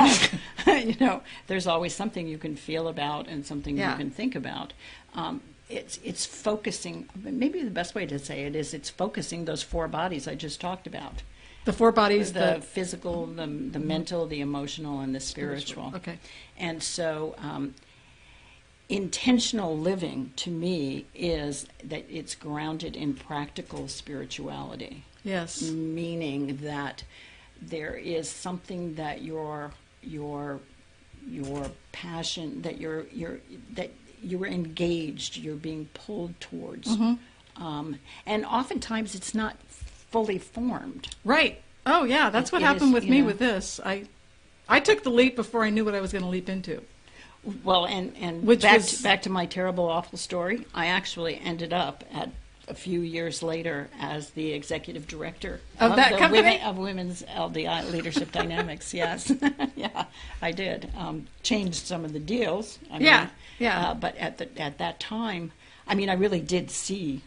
There's always something you can feel about and something you can think about. It's focusing. Maybe the best way to say it is it's focusing those four bodies I just talked about. The four bodies, the physical, the mental, the emotional, and the spiritual. Okay. And so intentional living to me is that it's grounded in practical spirituality. Yes. Meaning that there is something that your passion, that you're engaged, you're being pulled towards. Mm-hmm. And oftentimes it's not fully formed. Right. Oh, yeah. That's what happened with me with this. I took the leap before I knew what I was going to leap into. Well, and back to my terrible, awful story, I actually ended up a few years later as the executive director of that company? Of Women's LDI Leadership Dynamics. Yes. Yeah, I did. Changed some of the deals. But at that time, I really did see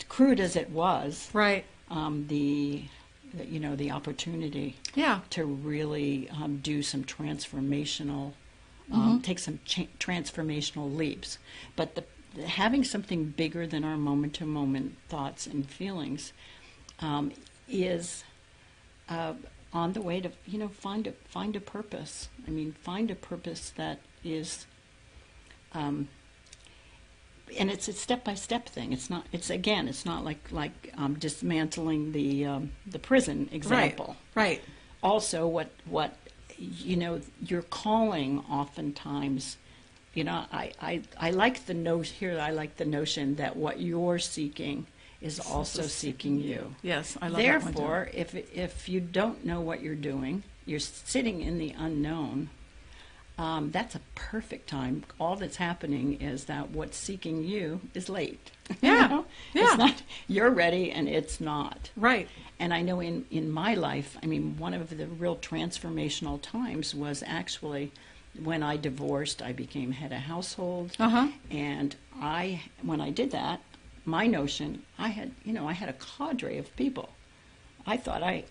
crude as it was, right? The opportunity to really do some transformational, take some transformational leaps. But having something bigger than our moment-to-moment thoughts and feelings is on the way to find a purpose. Find a purpose that is. And it's a step-by-step thing. It's not like dismantling the prison example. Right. Also, what your calling oftentimes. I like the notion that what you're seeking is also seeking you. Yes, I love Therefore, that one too. if you don't know what you're doing, you're sitting in the unknown. That's a perfect time. All that's happening is that what's seeking you is late. Yeah. It's not, you're ready and it's not. Right. And I know in my life, one of the real transformational times was actually when I divorced. I became head of household. And when I did that, my notion, I had a cadre of people. I thought I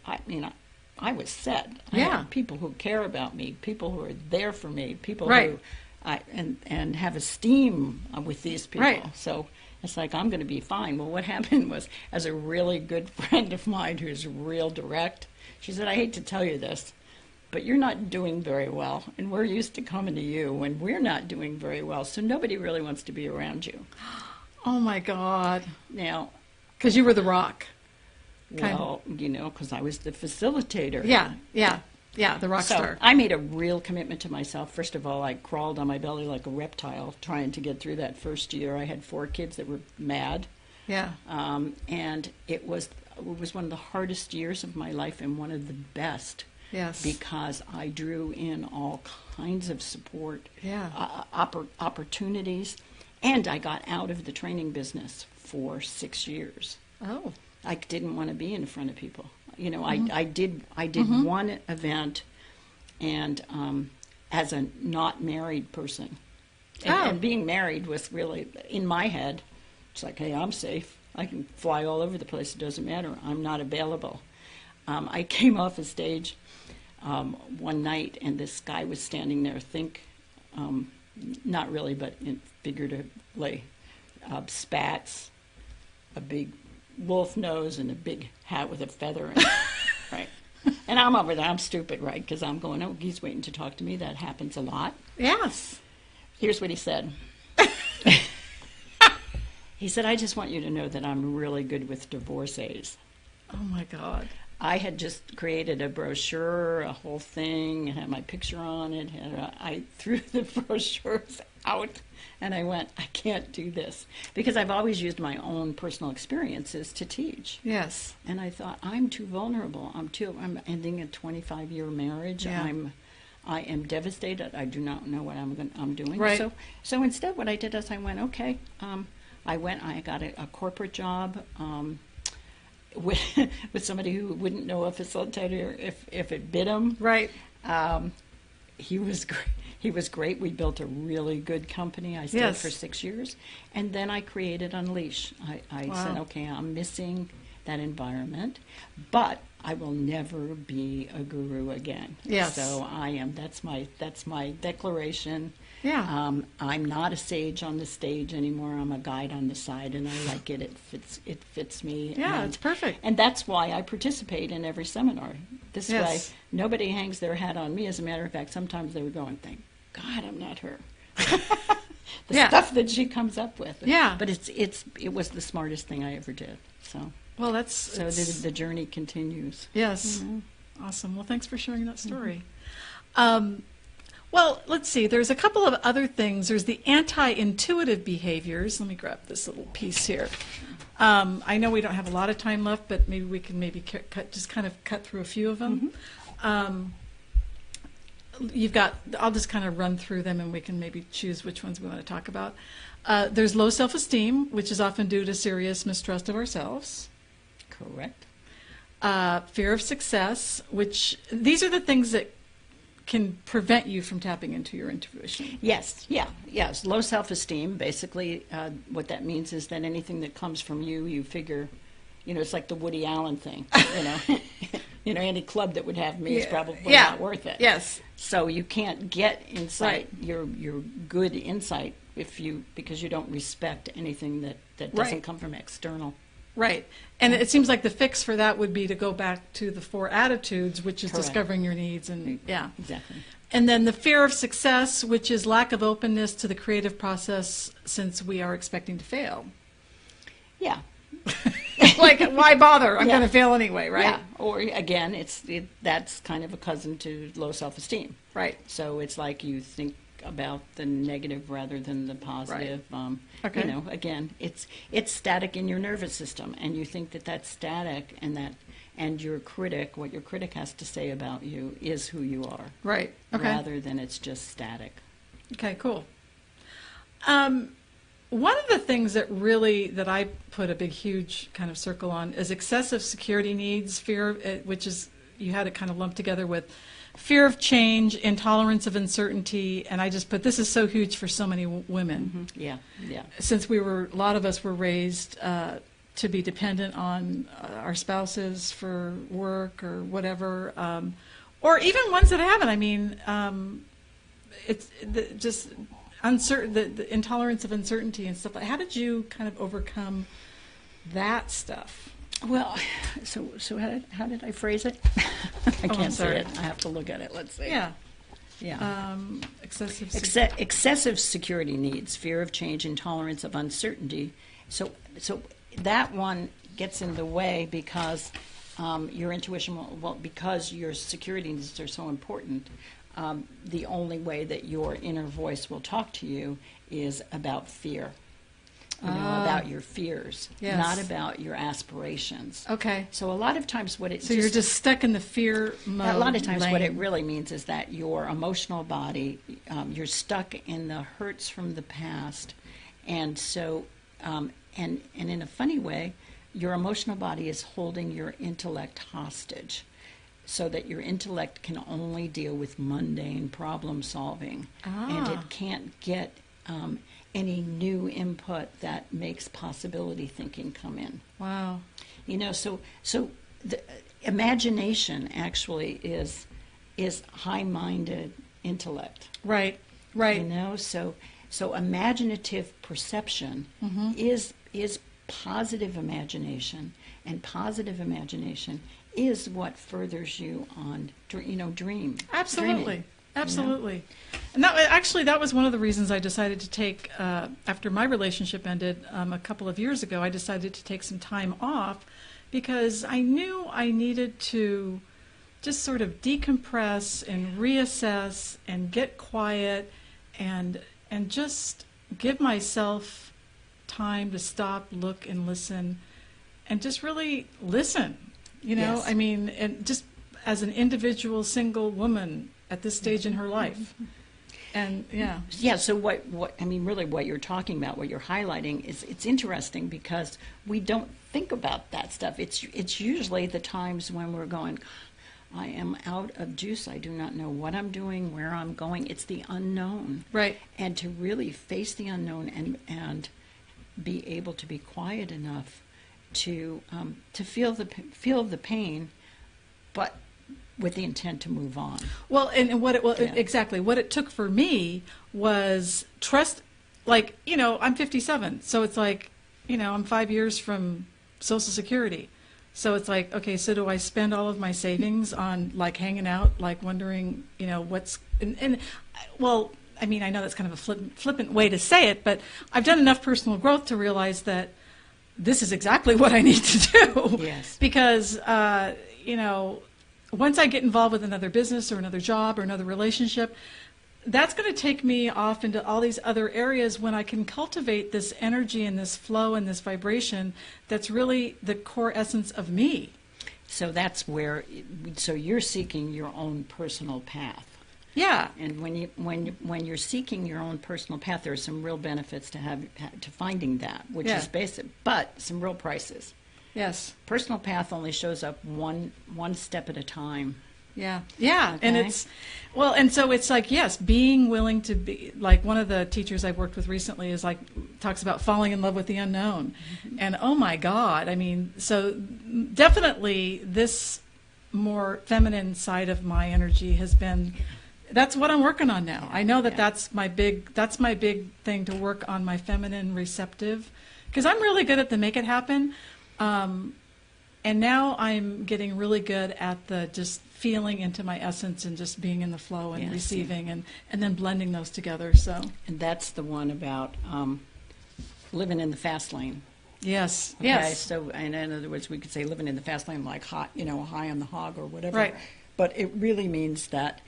was set. I had people who care about me, people who are there for me, people who and have esteem with these people. Right. So it's like, I'm going to be fine. Well, what happened was, as a really good friend of mine who's real direct, she said, I hate to tell you this, but you're not doing very well, and we're used to coming to you when we're not doing very well, so nobody really wants to be around you. Oh, my God. Now, because you were the rock. Well, because I was the facilitator. Yeah, the rock star. I made a real commitment to myself. First of all, I crawled on my belly like a reptile trying to get through that first year. I had 4 kids that were mad. Yeah. And it was one of the hardest years of my life and one of the best. Yes. Because I drew in all kinds of support, opportunities, and I got out of the training business for 6 years. Oh. I didn't want to be in front of people. I did one event, and as a not married person, and being married was really in my head. It's like, hey, I'm safe. I can fly all over the place. It doesn't matter. I'm not available. I came off a stage one night, and this guy was standing there. Not really, but figuratively, spats, a big wolf nose, and a big hat with a feather in it. Right. And I'm over there. I'm stupid, right? Because I'm going, oh, he's waiting to talk to me. That happens a lot. Yes. Here's what he said. He said, I just want you to know that I'm really good with divorcees. Oh, my God. I had just created a brochure, a whole thing, and had my picture on it. And I threw the brochures out, and I went, I can't do this. Because I've always used my own personal experiences to teach. Yes. And I thought, I'm too vulnerable. I'm ending a 25-year marriage. Yeah. I am devastated. I do not know what I'm doing. Right. So instead, what I did is I went, okay. I got a corporate job. With somebody who wouldn't know a facilitator if it bit him. Right. He was great. he was great. We built a really good company. I stayed Yes. for 6 years. And then I created Unleash. I Wow. said, okay, I'm missing that environment, but I will never be a guru again. Yes. So I am. That's my declaration. Yeah. I'm not a sage on the stage anymore. I'm a guide on the side, and I like it. It fits me. Yeah, and, it's perfect. And that's why I participate in every seminar. This Yes. way, nobody hangs their hat on me. As a matter of fact, sometimes they were going, "Thank God I'm not her." The Yeah. stuff that she comes up with. Yeah. But it was the smartest thing I ever did. So Well, so the journey continues. yes. You know? Awesome. Well, thanks for sharing that story. Mm-hmm. Well, let's see. There's a couple of other things. There's the anti-intuitive behaviors. Let me grab this little piece here. I know we don't have a lot of time left, but maybe we can cut through a few of them. I'll just kind of run through them, and we can maybe choose which ones we want to talk about. There's low self-esteem, which is often due to serious mistrust of ourselves. Correct. Fear of success, which these are the things that can prevent you from tapping into your intuition. Yes, yes. Low self-esteem, basically, what that means is that anything that comes from you, you figure, it's like the Woody Allen thing, any club that would have me is probably not worth it. Yes. So you can't get insight, your good insight, because you don't respect anything that doesn't Right. come from external. Right. And it seems like the fix for that would be to go back to the 4 attitudes, which is Correct. discovering your needs and Exactly. And then the fear of success, which is lack of openness to the creative process since we are expecting to fail. Yeah. Like, why bother? I'm Yeah. going to fail anyway, right? Yeah. Or again, that's kind of a cousin to low self-esteem. Right. So it's like you think about the negative rather than the positive. Okay. Again, it's static in your nervous system, and you think that that's static, and your critic, what your critic has to say about you, is who you are. Right. Okay. Rather than it's just static. Okay, cool. One of the things that I put a big, huge kind of circle on is excessive security needs, fear, which is, you had it kind of lumped together with fear of change, intolerance of uncertainty, and I just put, this is so huge for so many women. Mm-hmm. Yeah, yeah. Since a lot of us were raised to be dependent on our spouses for work or whatever, or even ones that haven't. I mean, just uncertain, the intolerance of uncertainty and stuff. How did you kind of overcome that stuff? Well, so how did I phrase it? I can't see it. I have to look at it. Let's see. Yeah. Yeah. Excessive security needs, fear of change, intolerance of uncertainty. So that one gets in the way because your intuition because your security needs are so important. The only way that your inner voice will talk to you is about fear. About your fears, yes. not about your aspirations. Okay. So a lot of times you're just stuck in the fear mode. A lot of times lane. what it really means is that your emotional body, you're stuck in the hurts from the past. And so, and in a funny way, your emotional body is holding your intellect hostage so that your intellect can only deal with mundane problem solving. And it can't get any new input that makes possibility thinking come in. Wow. So the imagination actually is high-minded intellect. Right. So imaginative perception Mm-hmm. is positive imagination, and positive imagination is what furthers you on dream. Absolutely. Dreaming. Absolutely. And that was one of the reasons I decided to take, after my relationship ended a couple of years ago, I decided to take some time off because I knew I needed to just sort of decompress and reassess and get quiet and just give myself time to stop, look, and listen, and just really listen. Yes. I mean, and just as an individual single woman at this stage in her life. And so what you're talking about, what you're highlighting is, it's interesting because we don't think about that stuff. It's usually the times when we're going, I am out of juice. I do not know what I'm doing, where I'm going. It's the unknown. Right. And to really face the unknown and be able to be quiet enough to feel the pain, but with the intent to move on. Well, and exactly what it took for me was trust. Like, I'm 57, so it's like, I'm 5 years from Social Security. So it's like, okay, so do I spend all of my savings on like hanging out, like wondering, what's, well, I mean, I know that's kind of a flippant way to say it, but I've done enough personal growth to realize that this is exactly what I need to do. Yes. Because, once I get involved with another business or another job or another relationship, that's going to take me off into all these other areas when I can cultivate this energy and this flow and this vibration that's really the core essence of me. So that's where, so you're seeking your own personal path. Yeah. And when you're seeking your own personal path, there are some real benefits to finding that, which is basic, but some real prices. Yes. Personal path only shows up one step at a time. Yeah. Okay. And so it's like, yes, being willing to be, like one of the teachers I've worked with recently is like, talks about falling in love with the unknown. Mm-hmm. And oh my God, I mean, so definitely this more feminine side of my energy has been, that's what I'm working on now. I know that that's my big thing, to work on my feminine receptive, because I'm really good at the make it happen. And now I'm getting really good at the just feeling into my essence and just being in the flow and receiving and then blending those together. So. And that's the one about living in the fast lane. Yes. Okay, yes. So, and in other words, we could say living in the fast lane like high on the hog or whatever. Right. But it really means that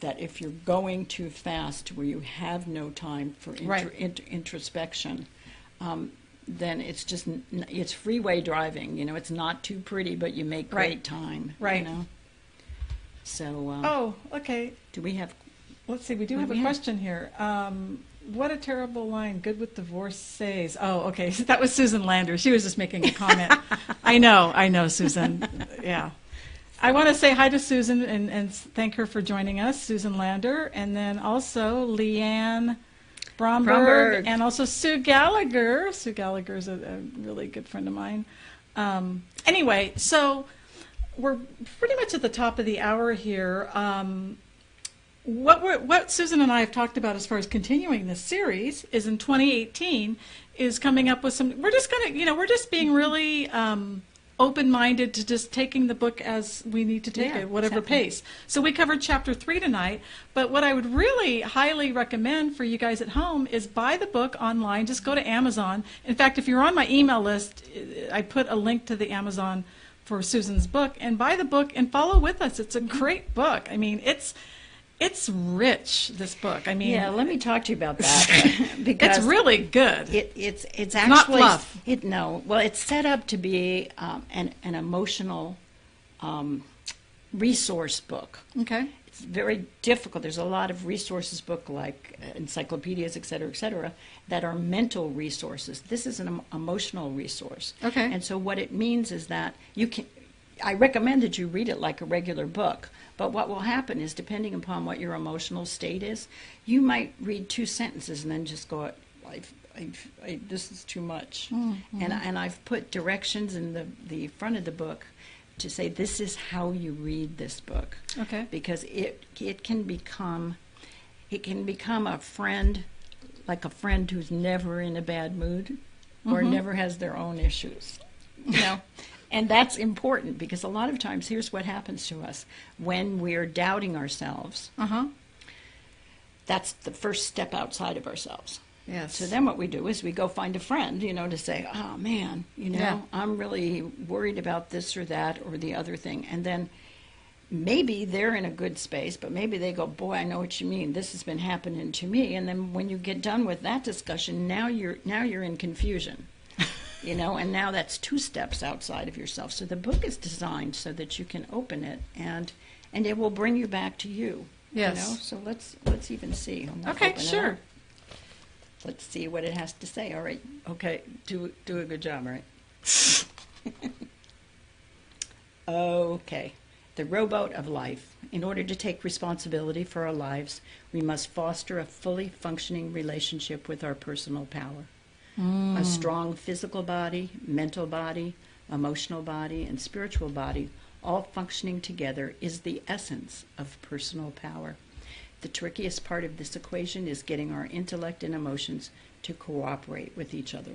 if you're going too fast, where you have no time for introspection, then it's freeway driving. It's not too pretty, but you make great time. Right. So. Okay. Do we have? Let's see. We do have a question here. What a terrible line. Good with divorcees. Oh, okay. That was Susan Lander. She was just making a comment. I know, Susan. Yeah. I want to say hi to Susan and thank her for joining us, Susan Lander, and then also Leanne Bromberg, and also Sue Gallagher. Sue Gallagher is a really good friend of mine. Anyway, so we're pretty much at the top of the hour here. What Susan and I have talked about as far as continuing this series is in 2018 is coming up with some. We're just gonna, we're just being really open-minded to just taking the book as we need to take it, whatever pace. So we covered chapter 3 tonight, but what I would really highly recommend for you guys at home is buy the book online. Just go to Amazon. In fact, if you're on my email list, I put a link to the Amazon for Susan's book, and buy the book and follow with us. It's a great book. I mean, it's rich, this book. I mean, yeah. Let me talk to you about that because it's really good. It's actually not fluff. It's set up to be an emotional resource book. Okay. It's very difficult. There's a lot of resources book like encyclopedias, et cetera, that are mental resources. This is an emotional resource. Okay. And so what it means is that I recommend that you read it like a regular book. But what will happen is, depending upon what your emotional state is, you might read 2 sentences and then just go, this is too much. Mm-hmm. And I've put directions in the front of the book to say this is how you read this book. Okay. Because it can become a friend, like a friend who's never in a bad mood or never has their own issues. And that's important because a lot of times, here's what happens to us when we're doubting ourselves. That's the first step outside of ourselves. Yes. So then what we do is we go find a friend, to say, oh man, I'm really worried about this or that or the other thing. And then maybe they're in a good space, but maybe they go, boy, I know what you mean. This has been happening to me. And then when you get done with that discussion, now you're in confusion. And now that's 2 steps outside of yourself. So the book is designed so that you can open it and it will bring you back to you. Yes. So let's even see. Okay, sure. Let's see what it has to say. All right. Okay. Do a good job, all right? Okay. the rowboat of life. In order to take responsibility for our lives, we must foster a fully functioning relationship with our personal power. A strong physical body, mental body, emotional body, and spiritual body, all functioning together, is the essence of personal power. The trickiest part of this equation is getting our intellect and emotions to cooperate with each other.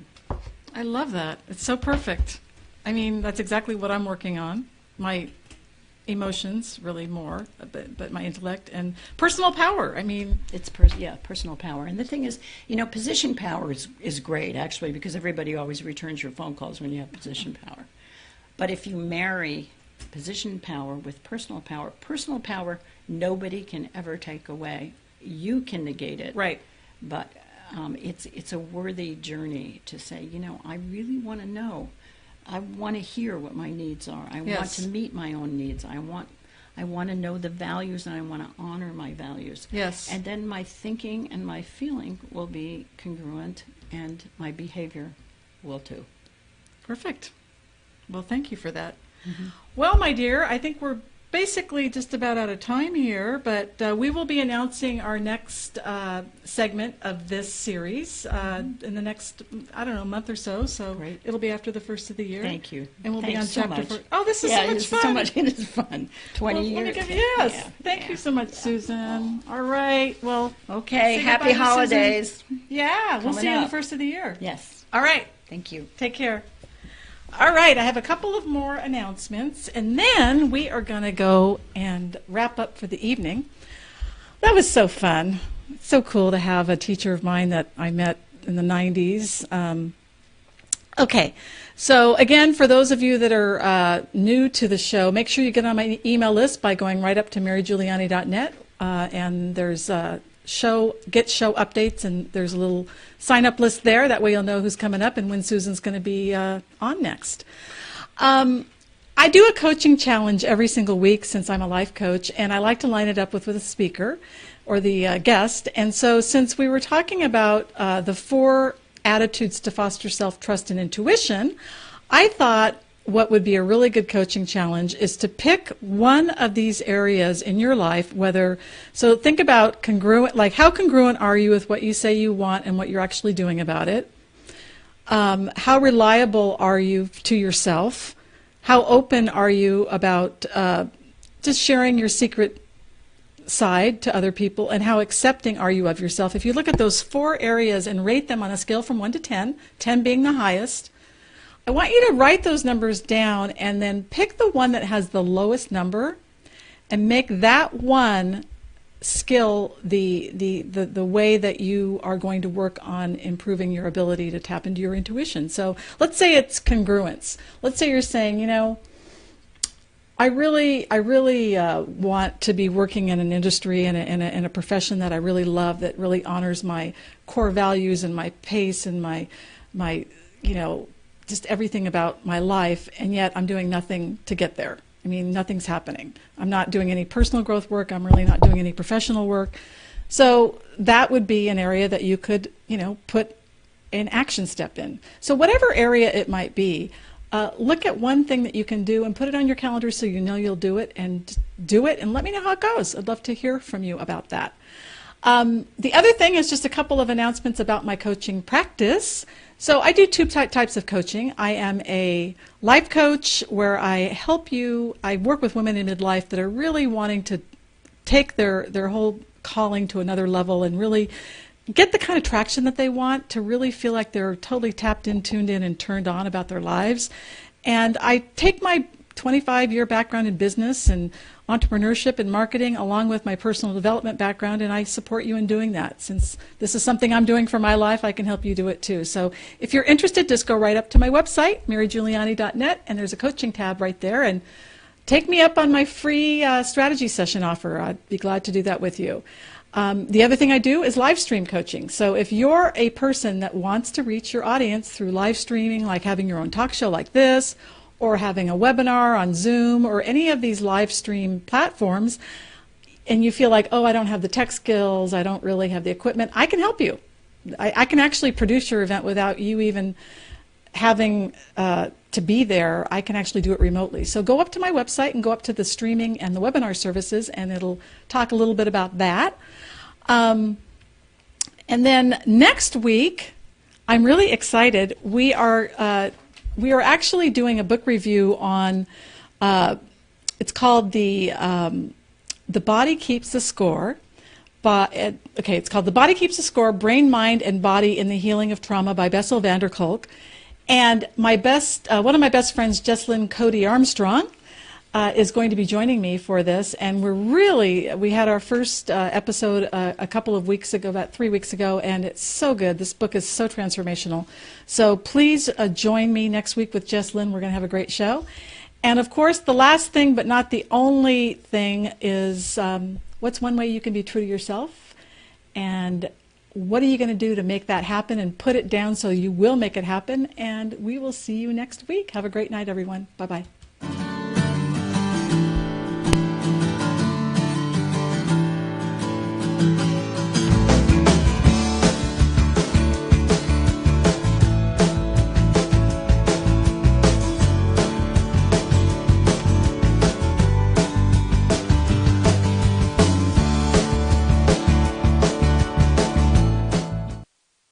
I love that. It's so perfect. I mean, that's exactly what I'm working on. My emotions, really more, but my intellect and personal power. I mean, It's personal power. And the thing is, position power is great, actually, because everybody always returns your phone calls when you have position power. But if you marry position power with personal power, nobody can ever take away. You can negate it. right. But it's a worthy journey to say, I really want to know. I want to hear what my needs are. I want Yes. to meet my own needs. I want to know the values, and I want to honor my values. Yes. And then my thinking and my feeling will be congruent, and my behavior will too. Perfect. Well, thank you for that. Well, my dear, I think we're basically just about out of time here, but we will be announcing our next segment of this series in the next, month or so. So Great. it'll be after the first of the year. Thank you. And we'll be on Thanks so chapter much. 4. Oh, this is so much this fun. is so much. It is fun. 20 Well, let me years. give you, yes. Yeah, Thank yeah. you so much, Susan. All right. Well, Okay. Say Happy goodbye to holidays. yeah, we'll Coming see you in the up. first of the year. Yes. All right. Thank you. Take care. All right, I have a couple of more announcements, and then we are going to go and wrap up for the evening. That was so fun. It's so cool to have a teacher of mine that I met in the 90s. Okay, so again, for those of you that are new to the show, make sure you get on my email list by going right up to marygiuliani.net, and there's get show updates, and there's a little sign-up list there. That way you'll know who's coming up and when Susan's going to be on next. I do a coaching challenge every single week since I'm a life coach, and I like to line it up with a speaker or the guest. And so since we were talking about the 4 attitudes to foster self-trust and intuition, I thought what would be a really good coaching challenge is to pick one of these areas in your life, so think about congruent, like how congruent are you with what you say you want and what you're actually doing about it? How reliable are you to yourself? How open are you about just sharing your secret side to other people? And how accepting are you of yourself? If you look at those 4 areas and rate them on a scale from 1 to 10, 10 being the highest, I want you to write those numbers down and then pick the one that has the lowest number and make that one skill the way that you are going to work on improving your ability to tap into your intuition. So let's say it's congruence. Let's say you're saying, I really want to be working in an industry and in a profession that I really love, that really honors my core values and my pace and my just everything about my life, and yet I'm doing nothing to get there. I mean, nothing's happening. I'm not doing any personal growth work. I'm really not doing any professional work. So that would be an area that you could, put an action step in. So whatever area it might be, look at one thing that you can do and put it on your calendar so you know you'll do it, and let me know how it goes. I'd love to hear from you about that. The other thing is just a couple of announcements about my coaching practice. So I do 2 types of coaching. I am a life coach where I work with women in midlife that are really wanting to take their whole calling to another level and really get the kind of traction that they want, to really feel like they're totally tapped in, tuned in, and turned on about their lives. And I take my 25-year background in business and entrepreneurship and marketing, along with my personal development background, and I support you in doing that. Since this is something I'm doing for my life, I can help you do it too. So if you're interested, just go right up to my website, marygiuliani.net, and there's a coaching tab right there, and take me up on my free strategy session offer. I'd be glad to do that with you. The other thing I do is live stream coaching. So if you're a person that wants to reach your audience through live streaming, like having your own talk show like this, or having a webinar on Zoom or any of these live stream platforms, and you feel like, oh, I don't have the tech skills, I don't really have the equipment, I can help you. I can actually produce your event without you even having to be there, I can actually do it remotely. So go up to my website and go up to the streaming and the webinar services, and it'll talk a little bit about that. And then next week, I'm really excited. We are actually doing a book review on. It's called The Body Keeps the Score. It's called The Body Keeps the Score: Brain, Mind, and Body in the Healing of Trauma by Bessel van der Kolk. And one of my best friends, Jesslyn Cody Armstrong, is going to be joining me for this. And we had our first episode a couple of weeks ago, about 3 weeks ago, and it's so good. This book is so transformational. So please join me next week with Jesslyn. We're going to have a great show. And of course, the last thing, but not the only thing, is what's one way you can be true to yourself? And what are you going to do to make that happen, and put it down so you will make it happen? And we will see you next week. Have a great night, everyone. Bye-bye.